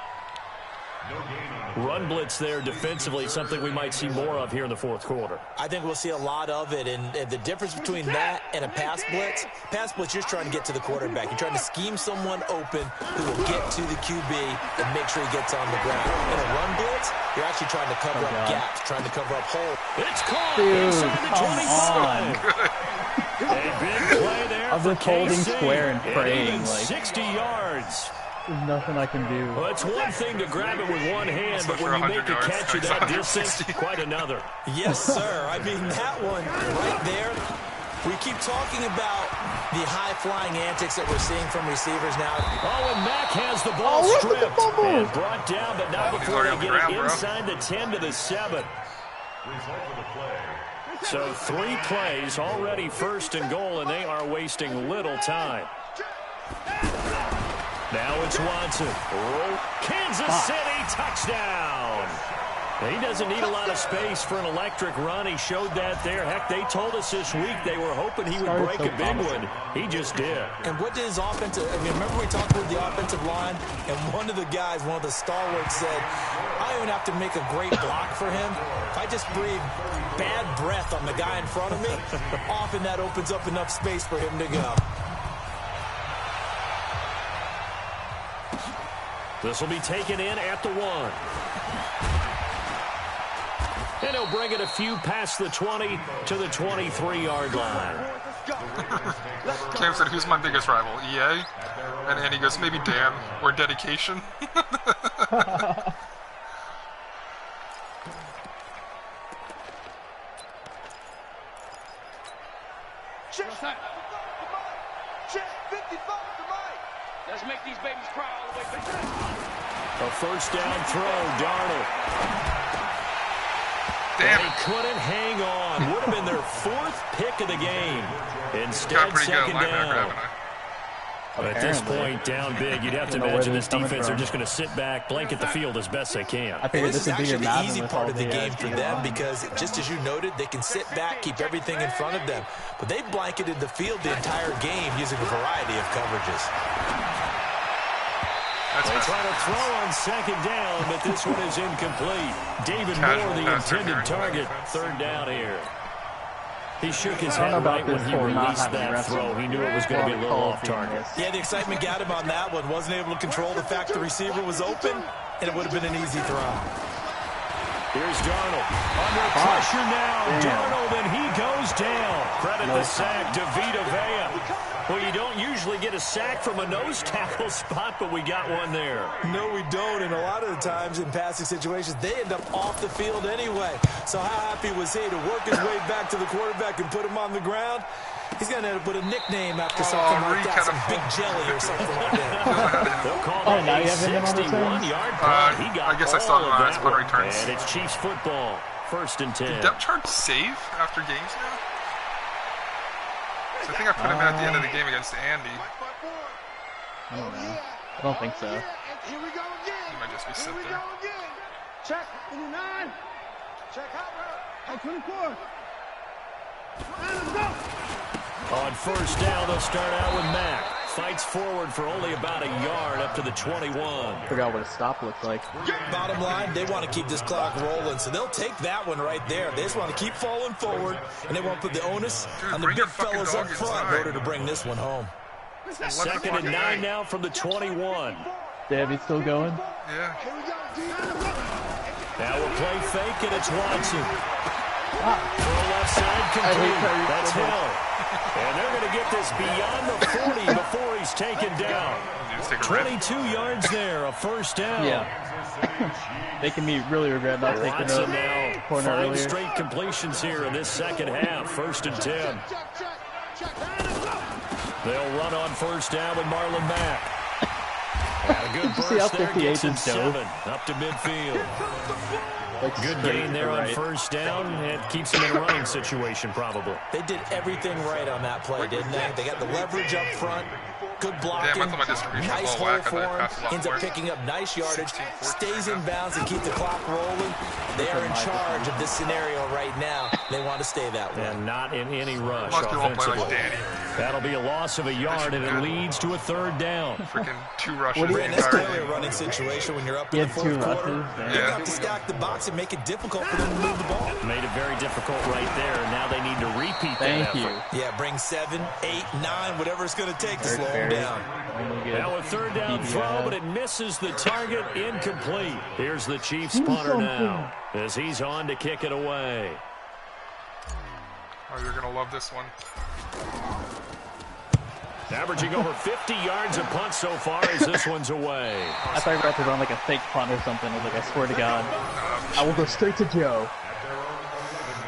Run blitz there defensively, something we might see more of here in the 4th quarter. I think we'll see a lot of it, and the difference between that and a pass blitz, you're just trying to get to the quarterback. You're trying to scheme someone open who will get to the QB and make sure he gets on the ground. In a run blitz, you're actually trying to cover up gaps, trying to cover up holes. It's caught inside the 25. A big play there. I'm just holding square and praying. Like 60 yards. There's nothing I can do. Well, it's one thing to grab it with one hand, but when you make a catch at that distance, quite another. Yes, sir. I mean, that one right there. We keep talking about the high-flying antics that we're seeing from receivers now. Oh, and Mack has the ball stripped and brought down, but not before they get it inside the 10 to the 7. So 3 plays, already 1st and goal, and they are wasting little time. Now it's Watson. Kansas City touchdown. He doesn't need a lot of space for an electric run. He showed that there. Heck, they told us this week they were hoping he would break a big one. He just did. And what did his offensive, remember we talked about the offensive line, and one of the guys, one of the stalwarts said, I don't even have to make a great block for him. If I just breathe bad breath on the guy in front of me, often that opens up enough space for him to go. This will be taken in at the 1. And he'll bring it a few past the 20 to the 23-yard line. Cam said, who's my biggest rival? EA? And he goes, maybe Dan or Dedication. Let's make these babies cry all the way back. A 1st down throw, Darnold. Damn. They couldn't hang on. Would have been their 4th pick of the game. Instead, 2nd down. At this point, down big, you'd have to imagine this defense are just going to sit back, blanket the field as best they can. I think this is actually the easy part of the game for them because, just as you noted, they can sit back, keep everything in front of them. But they've blanketed the field the entire game using a variety of coverages. They try to throw on second down, but this one is incomplete. David Moore, the intended target. Third down here. He shook his head right when he released that throw. He knew it was going to be a little off target. Yeah, the excitement got him on that one. Wasn't able to control the fact the receiver was open, and it would have been an easy throw. Here's Darnold. Under pressure now. Darnold, and he goes down. Credit the sack to Vita Vea. Well, you don't usually get a sack from a nose tackle spot, but we got one there. No, we don't, and a lot of the times in passing situations, they end up off the field anyway. So how happy was he to work his way back to the quarterback and put him on the ground? He's going to end up with a nickname after something like that, some Big Jelly or something like that. They'll call that a 61-yard punt. He got I guess I saw the last punt returns. And it's Chiefs football, 1st and 10. Did depth chart save after games now? So I think I put him in at the end of the game against Andy. I don't know. I don't think so. Here we go again. He might just be Here set we there. go again. Check 29. Check out 24. And let's go. On first down, they'll start out with Mack. Fights forward for only about a yard up to the 21. Forgot what a stop looked like. Bottom line, they want to keep this clock rolling, so they'll take that one right there. They just want to keep falling forward, and they want to put the onus on the big fellas up front in order to bring this one home. 2nd and 9 now from the 21. Davey still going? Yeah. Now we'll play fake, and it's Watson. Throw left side complete. That's Hill. And they're going to get this beyond the 40 before he's taken down. 22 yards there, a first down. Yeah. Making me really regret not taking Watson a now corner 5 earlier. straight completions here in this second half. 1st and 10. They'll run on first down with Marlon Mack. And a good burst there, gets him 7 up to midfield. Good gain there on first down. It keeps him in a running situation, probably. They did everything right on that play, didn't they? They got the leverage up front, good blocking, Damn, I thought my distribution was nice all hole whack. I for thought him, I passed a lot ends up more. picking up nice yardage, 16, 14, stays in bounds and keep the clock rolling. They are in charge of this scenario right now. They want to stay that way. And not in any rush Most people play offensively. like Danny. That'll be a loss of a yard, and it leads to a 3rd down. Freaking 2 rushes. Brandon, that's clearly a running situation when you're up in the He had 2 fourth quarter. rushes. You Yeah. have to stack the box and make it difficult for them to move the ball. Made it very difficult right there. Now they need to repeat that Thank you. effort. Yeah, bring 7, 8, 9, whatever it's going to take to slow them down. Now a 3rd down throw, but it misses the target, incomplete. Here's the Chiefs punter now as he's on to kick it away. Oh, you're going to love this one. Averaging over 50 yards a punt so far as this one's away. I thought you were about to run like a fake punt or something. I was like, I swear to God. I will go straight to Joe.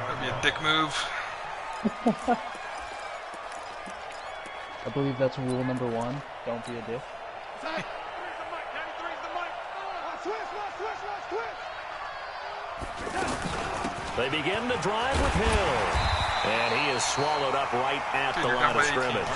That'd be a dick move. I believe that's rule number 1. Don't be a dick. They begin the drive with Hill. And he is swallowed up right at the line of scrimmage.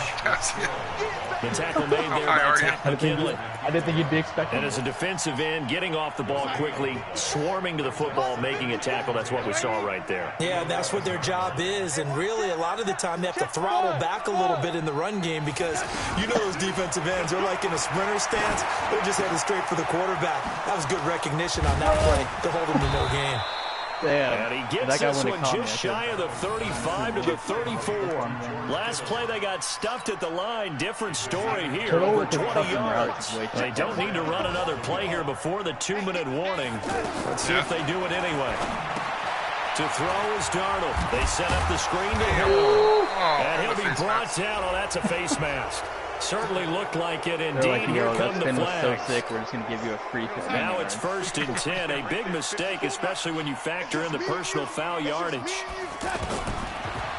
The tackle made there by Takk McKinley. I didn't think you'd be expecting And as a defensive end, getting off the ball quickly, swarming to the football, making a tackle, that's what we saw right there. Yeah, that's what their job is, and really a lot of the time they have to throttle back a little bit in the run game because you know those defensive ends, they're like in a sprinter stance, they're just headed straight for the quarterback. That was good recognition on that play to hold them to no gain. And he gets this one just shy of the 35 to the 34. Last play, they got stuffed at the line. Different story here, over 20 yards. They don't need to run another play here before the 2-minute warning. Let's see if they do it anyway. To throw is Darnold. They set up the screen to Hill. And he'll be brought down. Oh, that's a face mask. Certainly looked like it indeed. Like, Here come the flags. So sick, we're just going to give you a free 15 Now it's 1st and 10. A big mistake, especially when you factor in the personal foul yardage.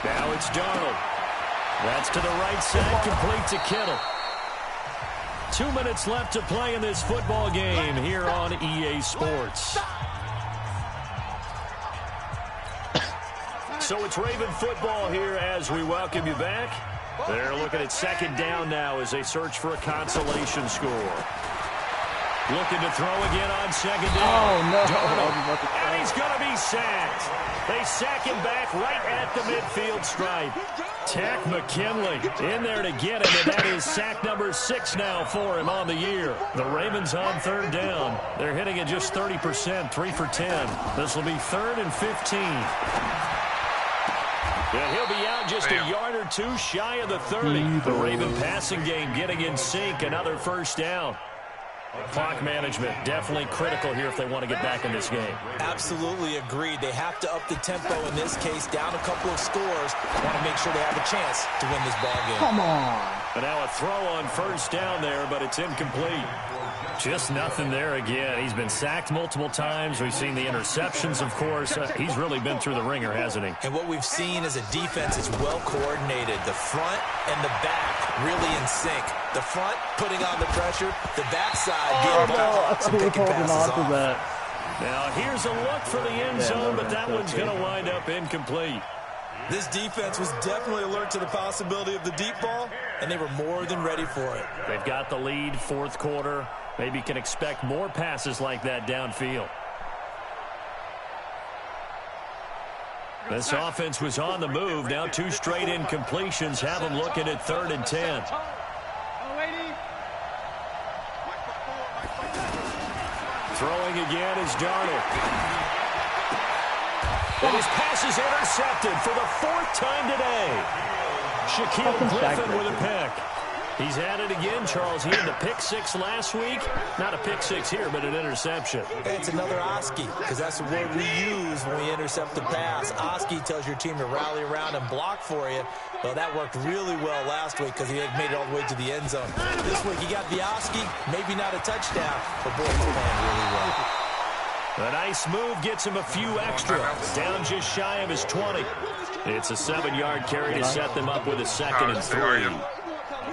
Now it's Darnold. That's to the right side, complete to Kittle. 2 minutes left to play in this football game here on EA Sports. So it's Raven football here as we welcome you back. They're looking at 2nd down now as they search for a consolation score. Looking to throw again on second down. Oh, no. Darnold. And he's going to be sacked. They sack him back right at the midfield stripe. Tack McKinley in there to get him, and that is sack number 6 now for him on the year. The Ravens on third down. They're hitting it just 30%, 3 for 10. This will be 3rd and 15. And he'll be out just a yard or two shy of the 30. The Raven passing game getting in sync. Another first down. Clock management definitely critical here if they want to get back in this game. Absolutely agreed. They have to up the tempo in this case, down a couple of scores. Want to make sure they have a chance to win this ball game. Come on. And now a throw on first down there, but it's incomplete. Just nothing there again. He's been sacked multiple times. We've seen the interceptions, of course. He's really been through the ringer, hasn't he? And what we've seen is a defense that's well coordinated. The front and the back really in sync. The front putting on the pressure. The backside getting picking passes off. Now here's a look for the end zone, but that one's going to wind up incomplete. This defense was definitely alert to the possibility of the deep ball, and they were more than ready for it. They've got the lead, fourth quarter. Maybe can expect more passes like that downfield. This offense was on the move. Now 2 straight incompletions have them looking at 3rd and 10. Throwing again is Darnold. And his pass is intercepted for the 4th time today. Shaquille Griffin with a pick. He's at it again, Charles. He had the pick 6 last week. Not a pick 6 here, but an interception. It's another Oski, because that's the word we use when we intercept the pass. Oski tells your team to rally around and block for you. Well, that worked really well last week because he had made it all the way to the end zone. This week, he got the Oski, maybe not a touchdown, but boy, he's playing really well. A nice move gets him a few extra. Down just shy of his 20. It's a 7-yard carry to set them up with a 2nd and 3.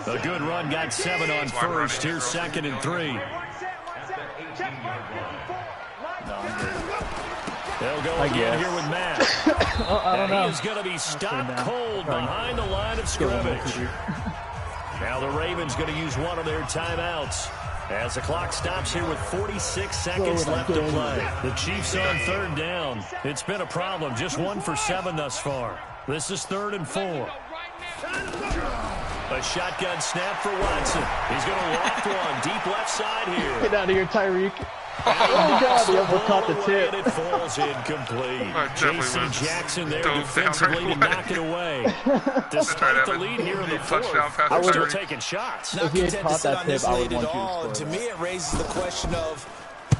A good run got 7 on first. Here's 2nd and 3. They'll go again here with Matt. He is going to be stopped cold behind the line of scrimmage. Now the Ravens going to use one of their timeouts as the clock stops here with 46 seconds left to play. The Chiefs on 3rd down. It's been a problem. Just 1 for 7 thus far. This is 3rd and 4. A shotgun snap for Watson. He's going to loft one deep left side here. Get out of here, Tyreek. Oh, God, he almost caught the tip. It falls incomplete. J.C. Jackson there defensively to knock it away. Despite the lead here in the 4th, I was still taking shots. Not content to sit on this lead at all. And to me, it raises the question of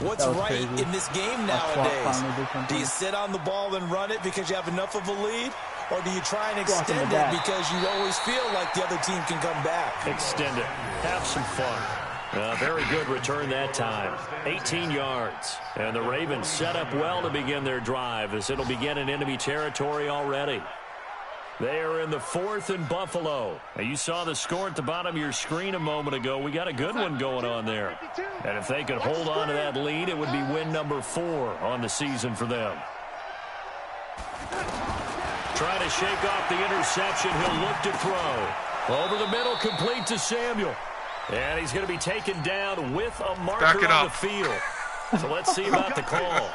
what's right in this game nowadays. Do you sit on the ball and run it because you have enough of a lead? Or do you try and extend it because you always feel like the other team can come back? Extend it. Have some fun. Very good return that time. 18 yards. And the Ravens set up well to begin their drive as it'll begin in enemy territory already. They are in the 4th and Buffalo. Now, you saw the score at the bottom of your screen a moment ago. We got a good one going on there. And if they could hold on to that lead, it would be win number 4 on the season for them. Trying to shake off the interception. He'll look to throw. Over the middle, complete to Samuel. And he's going to be taken down with a marker on the field. So let's see about the call.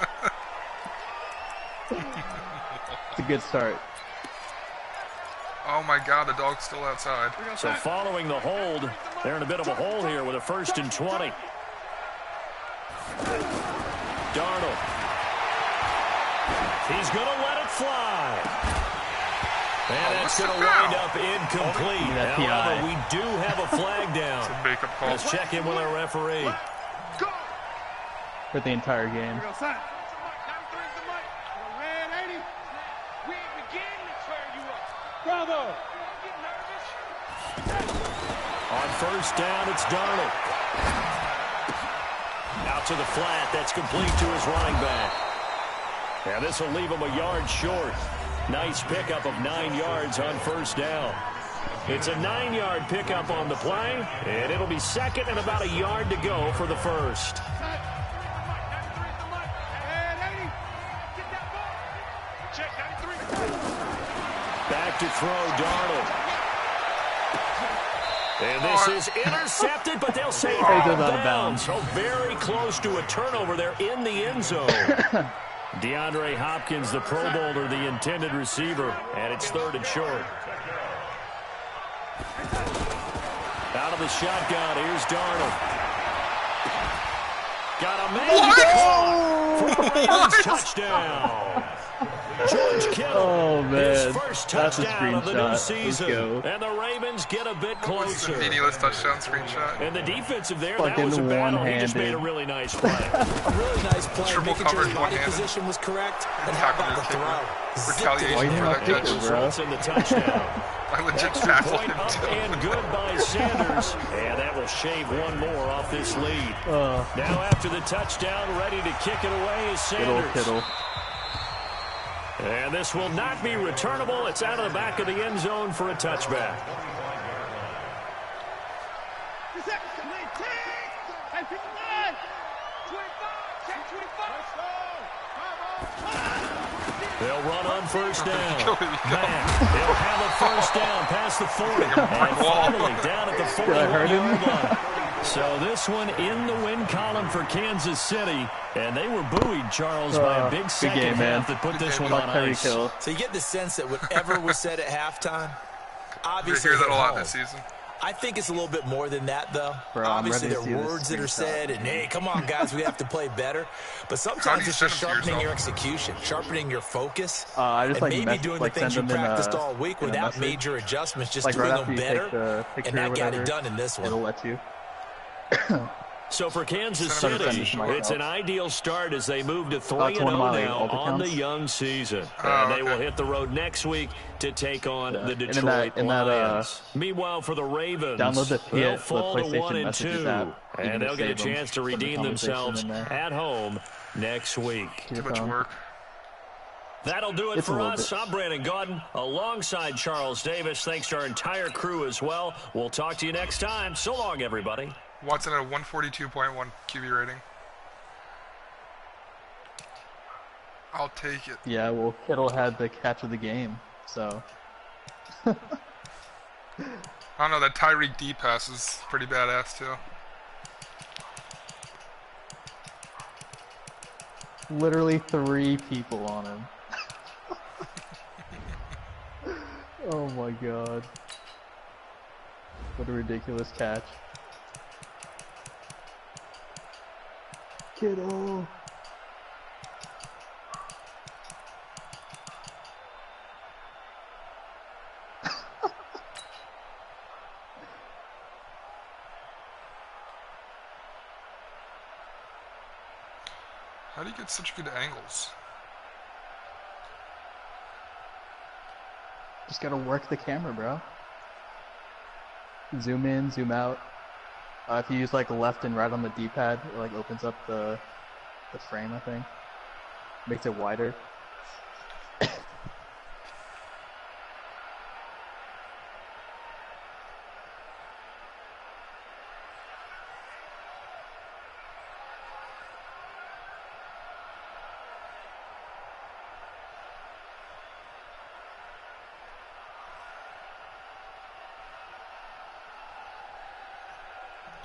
It's a good start. Oh, my God, the dog's still outside. So following the hold, they're in a bit of a hole here with a 1st and 20. Darnold. He's going to let it fly. And that's going to wind up incomplete. However, we do have a flag down. It's a make-up call. Let's check in with our referee. For the entire game. Bravo! On 1st down, it's Darnold. Out to the flat. That's complete to his running back. Now this will leave him a yard short. Nice pickup of 9 yards on 1st down. It's a 9-yard pickup on the play, and it'll be 2nd and about a yard to go for the 1st. Back to throw, Darnold. And this is intercepted, but they'll say He goes out out of of bounds. bounds. So very close to a turnover there in the end zone. DeAndre Hopkins, the Pro Bowler, the intended receiver, and it's 3rd and short. Out of the shotgun, here's Darnold. Got a man for the Ravens touchdown. George Kittle, Oh, man. his first That's a touchdown of the new screenshot. season. Let's go. And the Ravens get a bit It's a closer. meaningless touchdown screenshot. And the defensive there, that Fucking was a battle. He just one-handed. made a really nice play. A really nice play, Triple making sure coverage, his body one-handed. position was correct. And how Tackle about your the kicker. throw? Zipped it Retaliation Why you in not there. kicker, That bro? results in the touchdown. I legit Extra tackled point him up too. and good by Sanders. And that will shave one more off this lead. Uh, Now after the touchdown, ready to kick it away is Sanders. Kittle. And this will not be returnable. It's out of the back of the end zone for a touchback. They'll run on first down. Man, they'll have a first down past the 40. And finally down at the 41-yard line. So this one in the win column for Kansas City. And they were buoyed, Charles, by a big second game, man. half that put this one Fuck on Tyreek ice. Hill. So you get the sense that whatever was said at halftime, You obviously hear that hit a lot home. this season. I think it's a little bit more than that, though. Bro, I'm Obviously, ready there to see are this words that are screenshot. said, and hey, come on, guys, we have to play better. But How do sometimes you it's just send them to sharpening your yourself? execution, sharpening your focus, I just and like maybe doing the things you send them in practiced all week in a without message. major adjustments, just Like doing right them after you better, take the picture and that or got whatever, it done in this it'll one. let you. So for Kansas Send them City, to myself. it's an ideal start as they move to It's one 3-0 of my, now alt on the accounts. young season. Oh, And they will okay. hit the road next week to take on the And in Detroit that, Lions. Meanwhile, for the Ravens, download the they'll the fall to PlayStation 1 and Messages 2, app. You can and they'll just get a save them, chance to put the redeem conversation themselves in there. at home next week. To your Too much phone. work. That'll do it It's a for little us. bit. I'm Brandon Gaudin alongside Charles Davis. Thanks to our entire crew as well. We'll talk to you next time. So long, everybody. Watson at a 142.1 QB rating. I'll take it. Yeah, well, Kittle had the catch of the game, so. I don't know, that Tyreek D pass is pretty badass too. Literally 3 people on him. Oh my god. What a ridiculous catch. Kittle. How do you get such good angles? Just gotta work the camera, bro. Zoom in, zoom out. If you use like left and right on the D-pad, it like opens up the frame, I think. Makes it wider.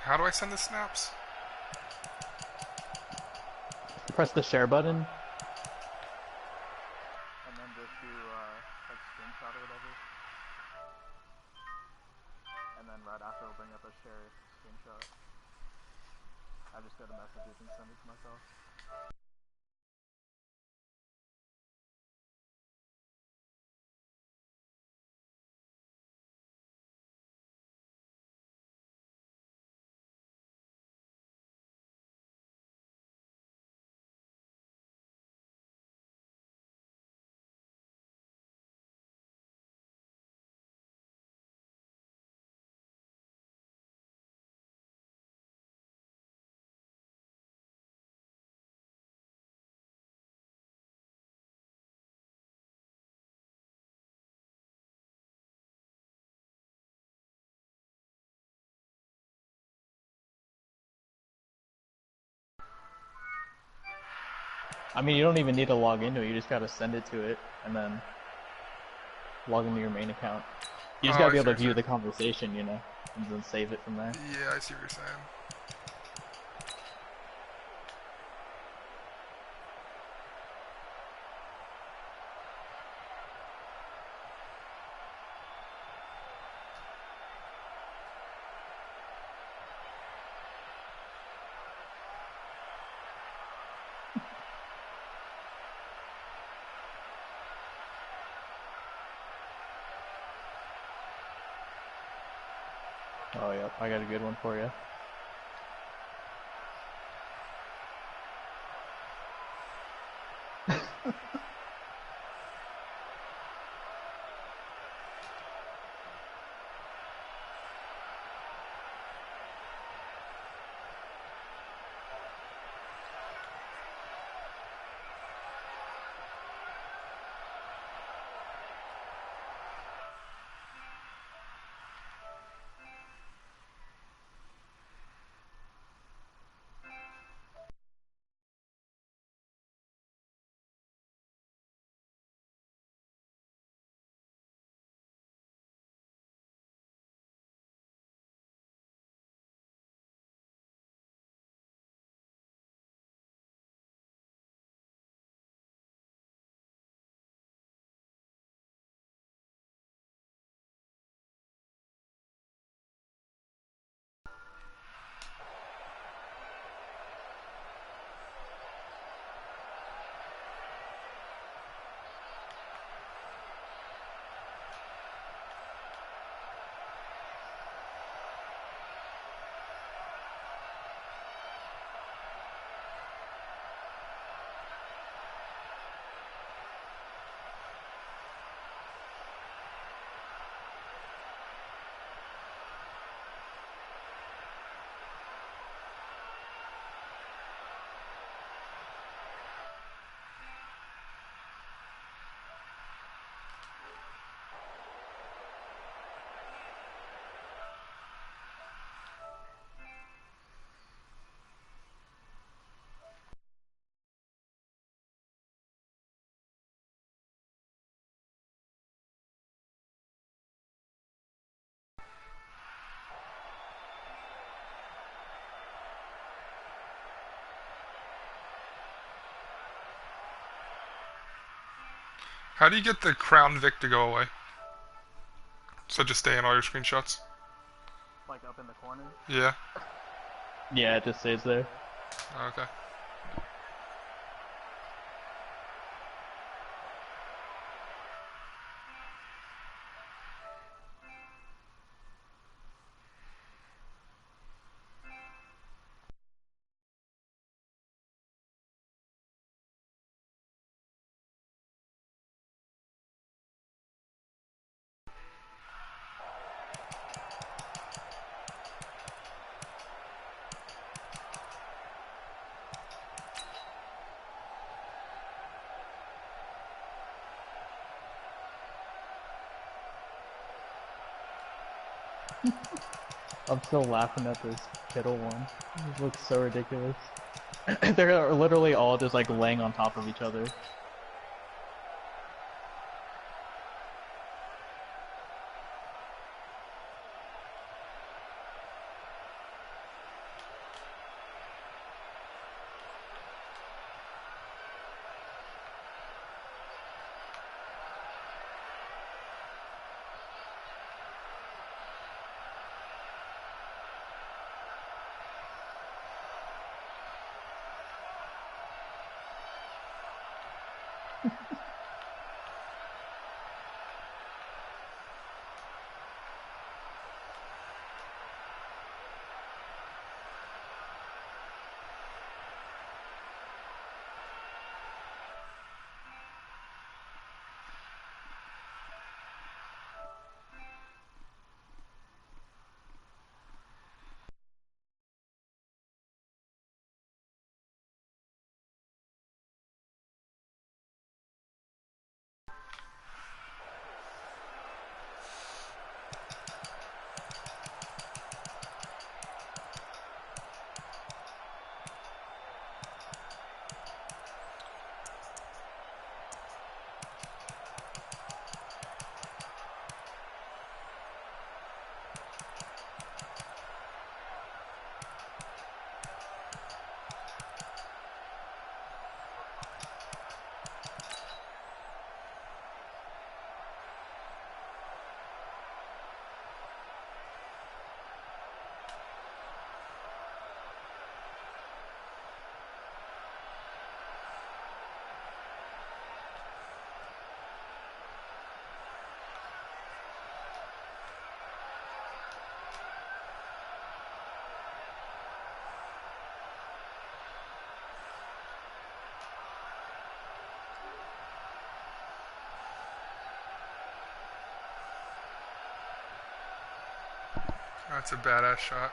How do I send the snaps? Press the share button. And then go to like screenshot or whatever. And then right after it'll bring up a share screenshot. I just go to messages and send it to myself. I mean, you don't even need to log into it. You just gotta send it to it, and then log into your main account. You just Oh, gotta I be see able what to you're view the saying. conversation, you know, and then save it from there. Yeah, I see what you're saying. Oh, yeah, I got a good one for you. How do you get the Crown Vic to go away? So just stay in all your screenshots? Like up in the corner? Yeah. Yeah, it just stays there. Okay. I'm still laughing at this Kittle one. It looks so ridiculous. They're literally all just like laying on top of each other. That's a badass shot.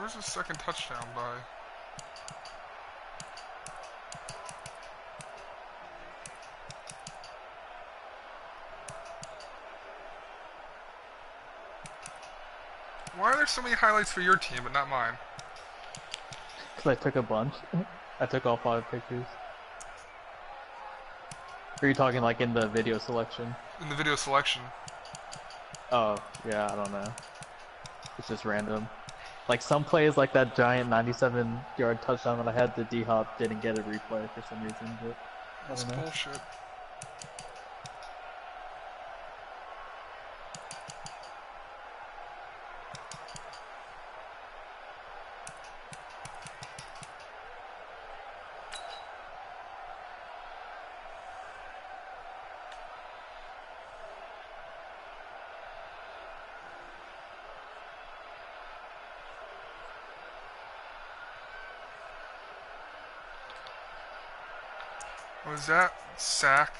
Where's the second touchdown by? Why are there so many highlights for your team but not mine? Because I took a bunch. I took all 5 pictures. Are you talking like in the video selection? In the video selection. Oh, yeah, I don't know. It's just random. Like some plays, like that giant 97-yard touchdown that I had to D-Hop didn't get a replay for some reason, but That's bullshit. What was that? Sack?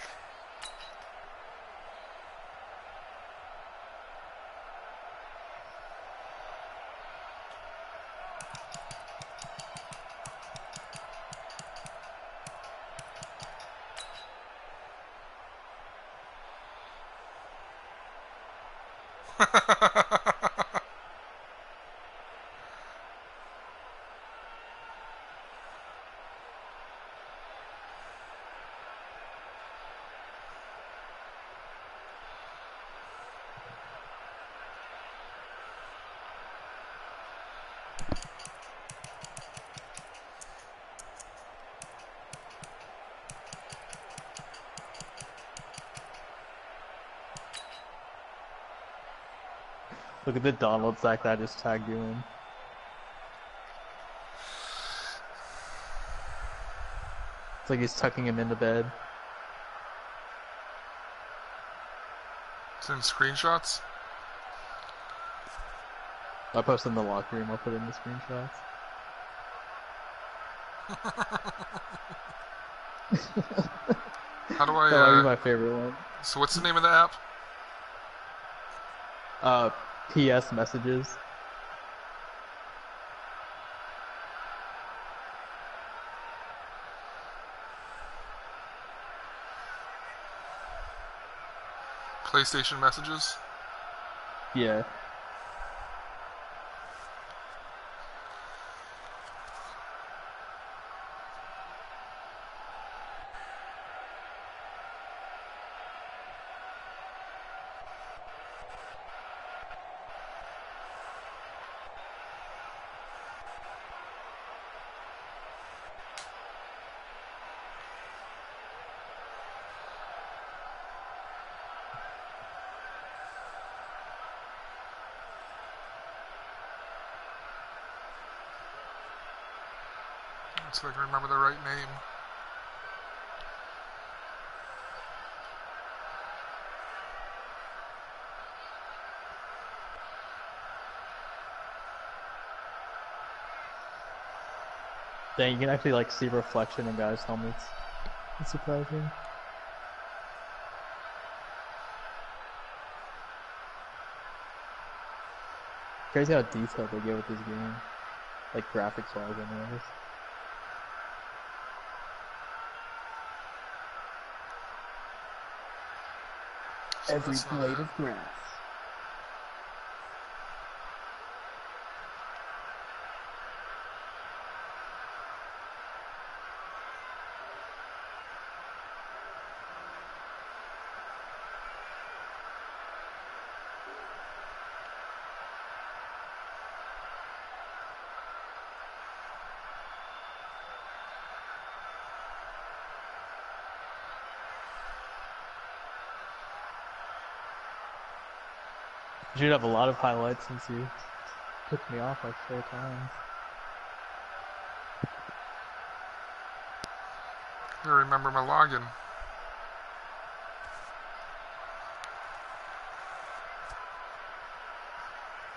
look at the Donald sack that I just tagged you in. It's like he's tucking him into bed. It's in screenshots? I posted in the locker room, I'll put it in the screenshots. How do I, That might be my favorite one. So what's the name of the app? PS messages. PlayStation messages? Yeah. so I can remember the right name. Dang, you can actually like see reflection in guys' helmets. It's surprising. Crazy how detailed they get with this game. Like graphics wise anyways. Every blade of grass. You should have a lot of highlights since you took me off like 4 times. I remember my login.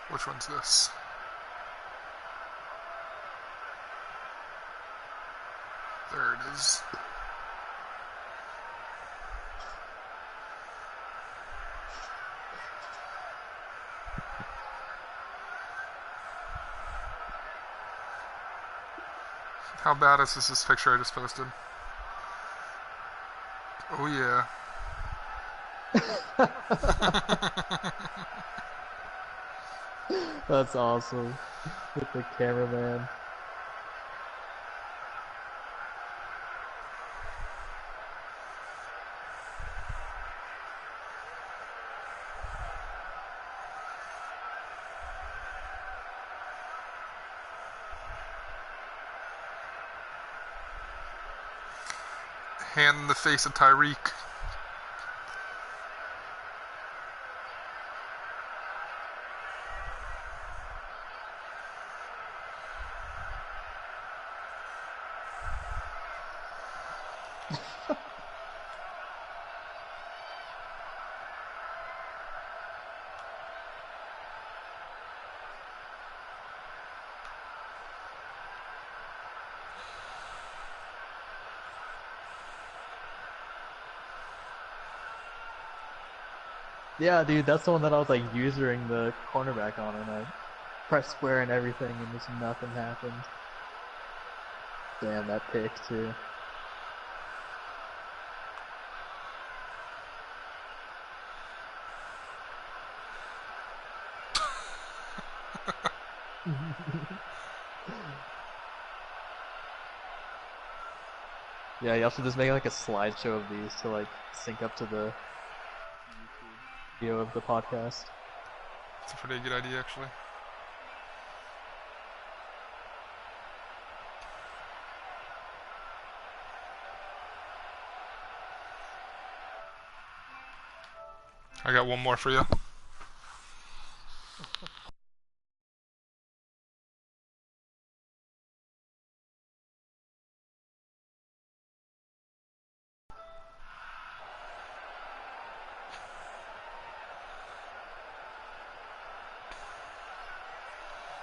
Which one's this? There it is. How badass is this picture I just posted? Oh yeah. That's awesome. With the cameraman. Hand in the face of Tyreek. Yeah, dude, that's the one that I was like usering the cornerback on, and I pressed square and everything, and just nothing happened. Damn, that pick too. Yeah, you also just make like a slideshow of these to like sync up to the video of the podcast. It's a pretty good idea, actually. I got one more for you.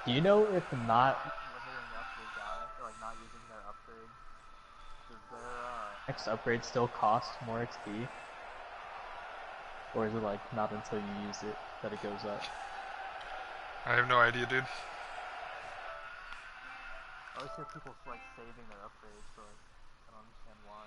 Do you know if not leveling up your guy, or like not using their upgrade, does their next upgrade still cost more XP? Or is it like not until you use it that it goes up? I have no idea, dude. I always hear people like saving their upgrades, so like, I don't understand why.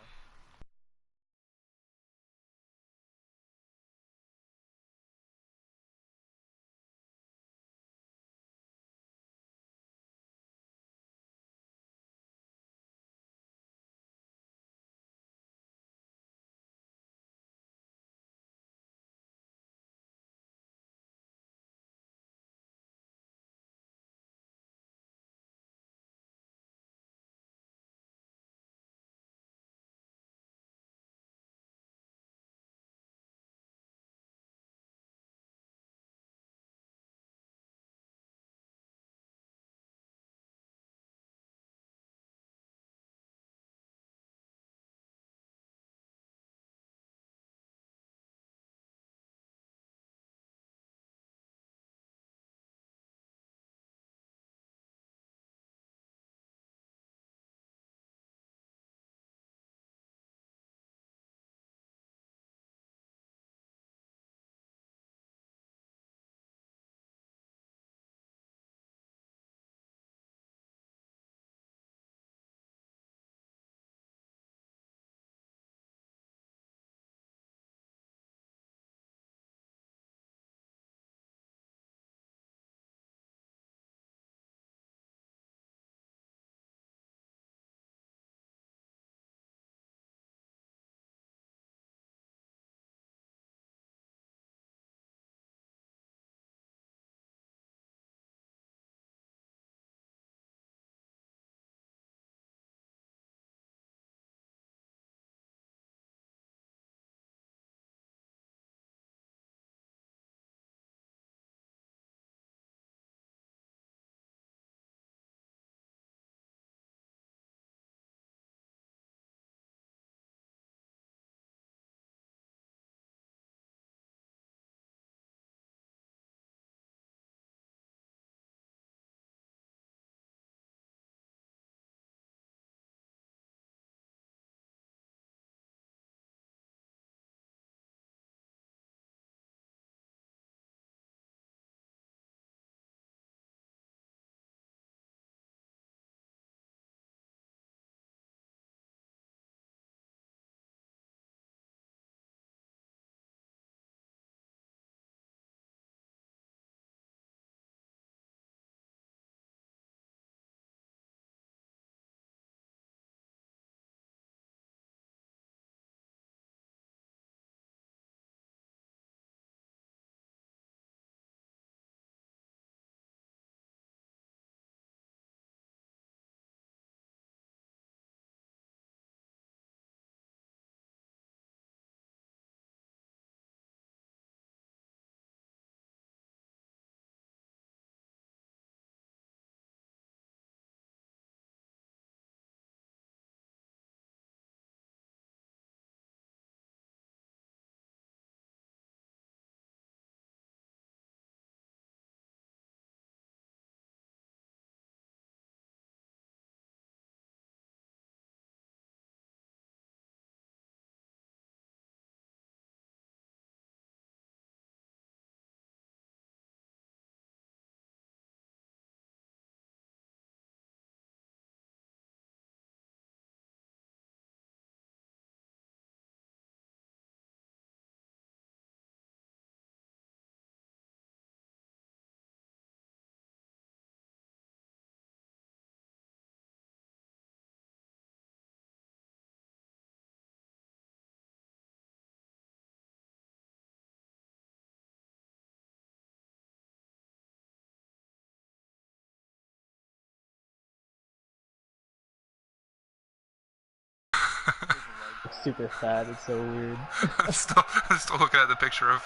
super fat. It's so weird. I'm still looking at the picture of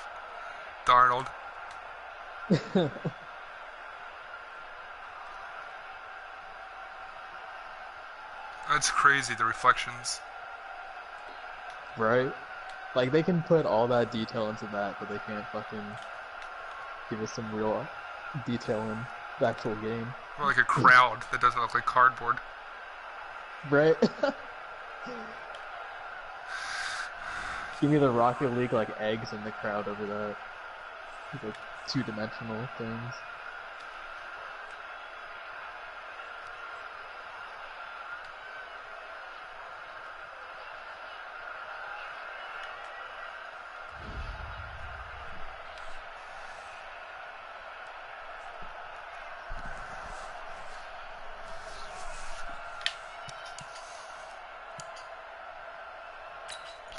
Darnold. That's crazy, the reflections. Right? Like, they can put all that detail into that, but they can't fucking give us some real detail in the actual game. Or like a crowd that doesn't look like cardboard. Right? Give me the Rocket League, like, eggs in the crowd over that. Like, two-dimensional things.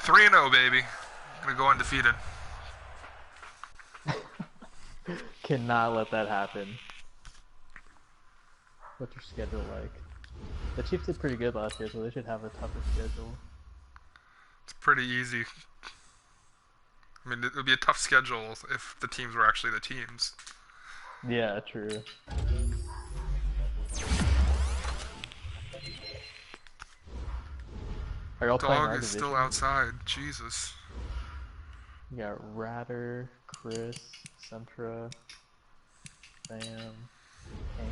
Three 3-0, baby. Gonna go undefeated. Cannot let that happen. What's your schedule like? The Chiefs did pretty good last year, so they should have a tougher schedule. It's pretty easy. I mean, it would be a tough schedule if the teams were actually the teams. Yeah, true. Are y'all playing our Dog is division? still outside. Jesus. You got Ratter, Chris, Centra, Sam, Cam.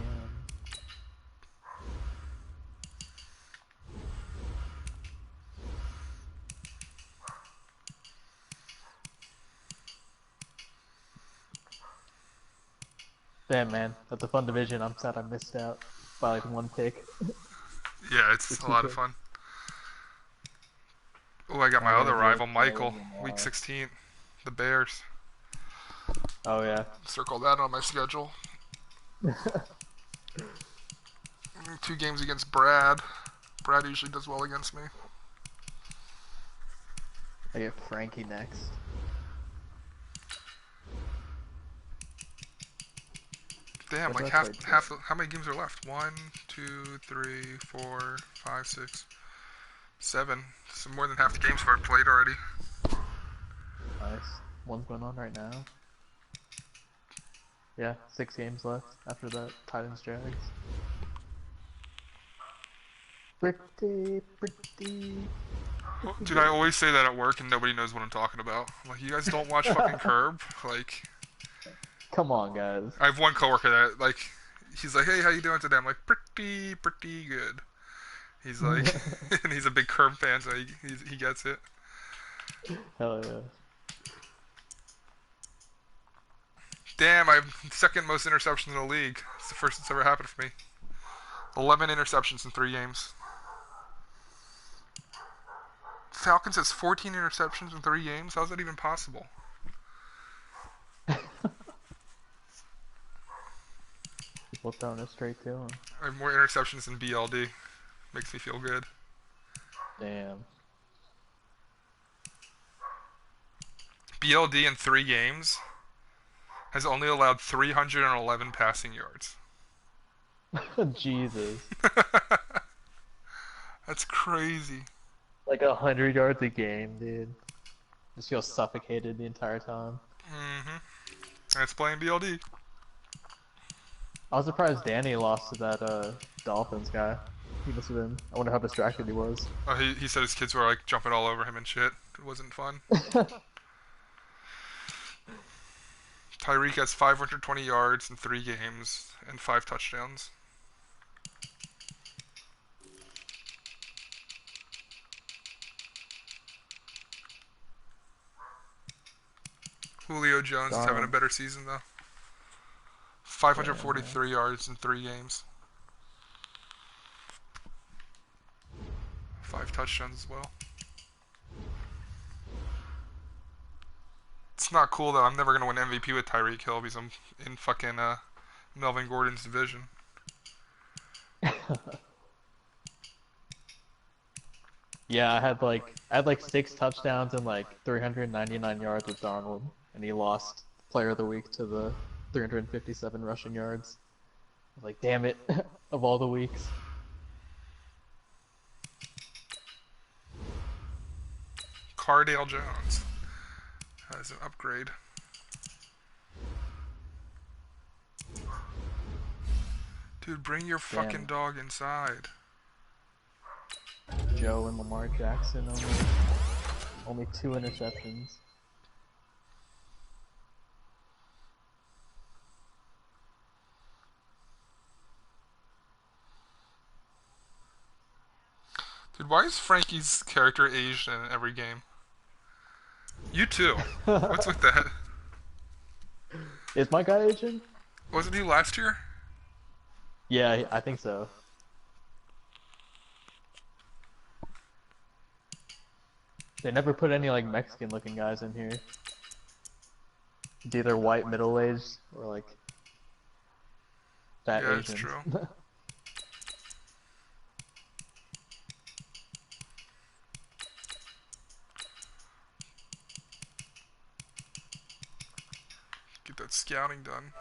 Damn, man, that's a fun division. I'm sad I missed out by like one pick. Yeah, it's a lot of fun. Oh, I got my other rival, Michael, week 16, the Bears. Oh yeah. Circle that on my schedule. 2 games against Brad. Brad usually does well against me. I get Frankie next. Damn, like half. How many games are left? 1, 2, 3, 4, 5, 6, 7. So more than half the games are played already. Nice. One's going on right now. Yeah, 6 games left after that Titans Jags. Pretty. Dude, I always say that at work and nobody knows what I'm talking about. I'm like, you guys don't watch fucking Curb? Like, come on, guys. I have one coworker that, like, he's like, hey, how you doing today? I'm like, pretty good. He's like, and he's a big Curb fan, so he gets it. Hell yeah. Damn, I have second most interceptions in the league. It's the first that's ever happened for me. 11 interceptions in 3 games. Falcons has 14 interceptions in 3 games? How's that even possible? People throwing it straight to him. I have more interceptions than BLD. Makes me feel good. Damn. BLD in 3 games has only allowed 311 passing yards. Jesus. That's crazy. Like 100 yards a game, dude. Just feel suffocated the entire time. Mm-hmm. That's playing BLD. I was surprised Danny lost to that Dolphins guy. He must have been. I wonder how distracted he was. Oh, he said his kids were like jumping all over him and shit. It wasn't fun. Tyreek has 520 yards in 3 games and 5 touchdowns. Julio Jones is having a better season though. 543 yards in 3 games. 5 touchdowns as well. It's not cool though. I'm never gonna win MVP with Tyreek Hill because I'm in fucking Melvin Gordon's division. Yeah, I had like 6 touchdowns and like 399 yards with Darnold, and he lost Player of the Week to the 357 rushing yards. I was like, damn it, of all the weeks. Cardale Jones as an upgrade. Dude, bring your fucking dog inside. Joe and Lamar Jackson only 2 interceptions. Dude, why is Frankie's character aged in every game? You too. What's with that? Is my guy aging? Wasn't he last year? Yeah, I think so. They never put any like Mexican looking guys in here. It's either white middle-aged or like fat Yeah, Asians. that's true. Get that scouting done.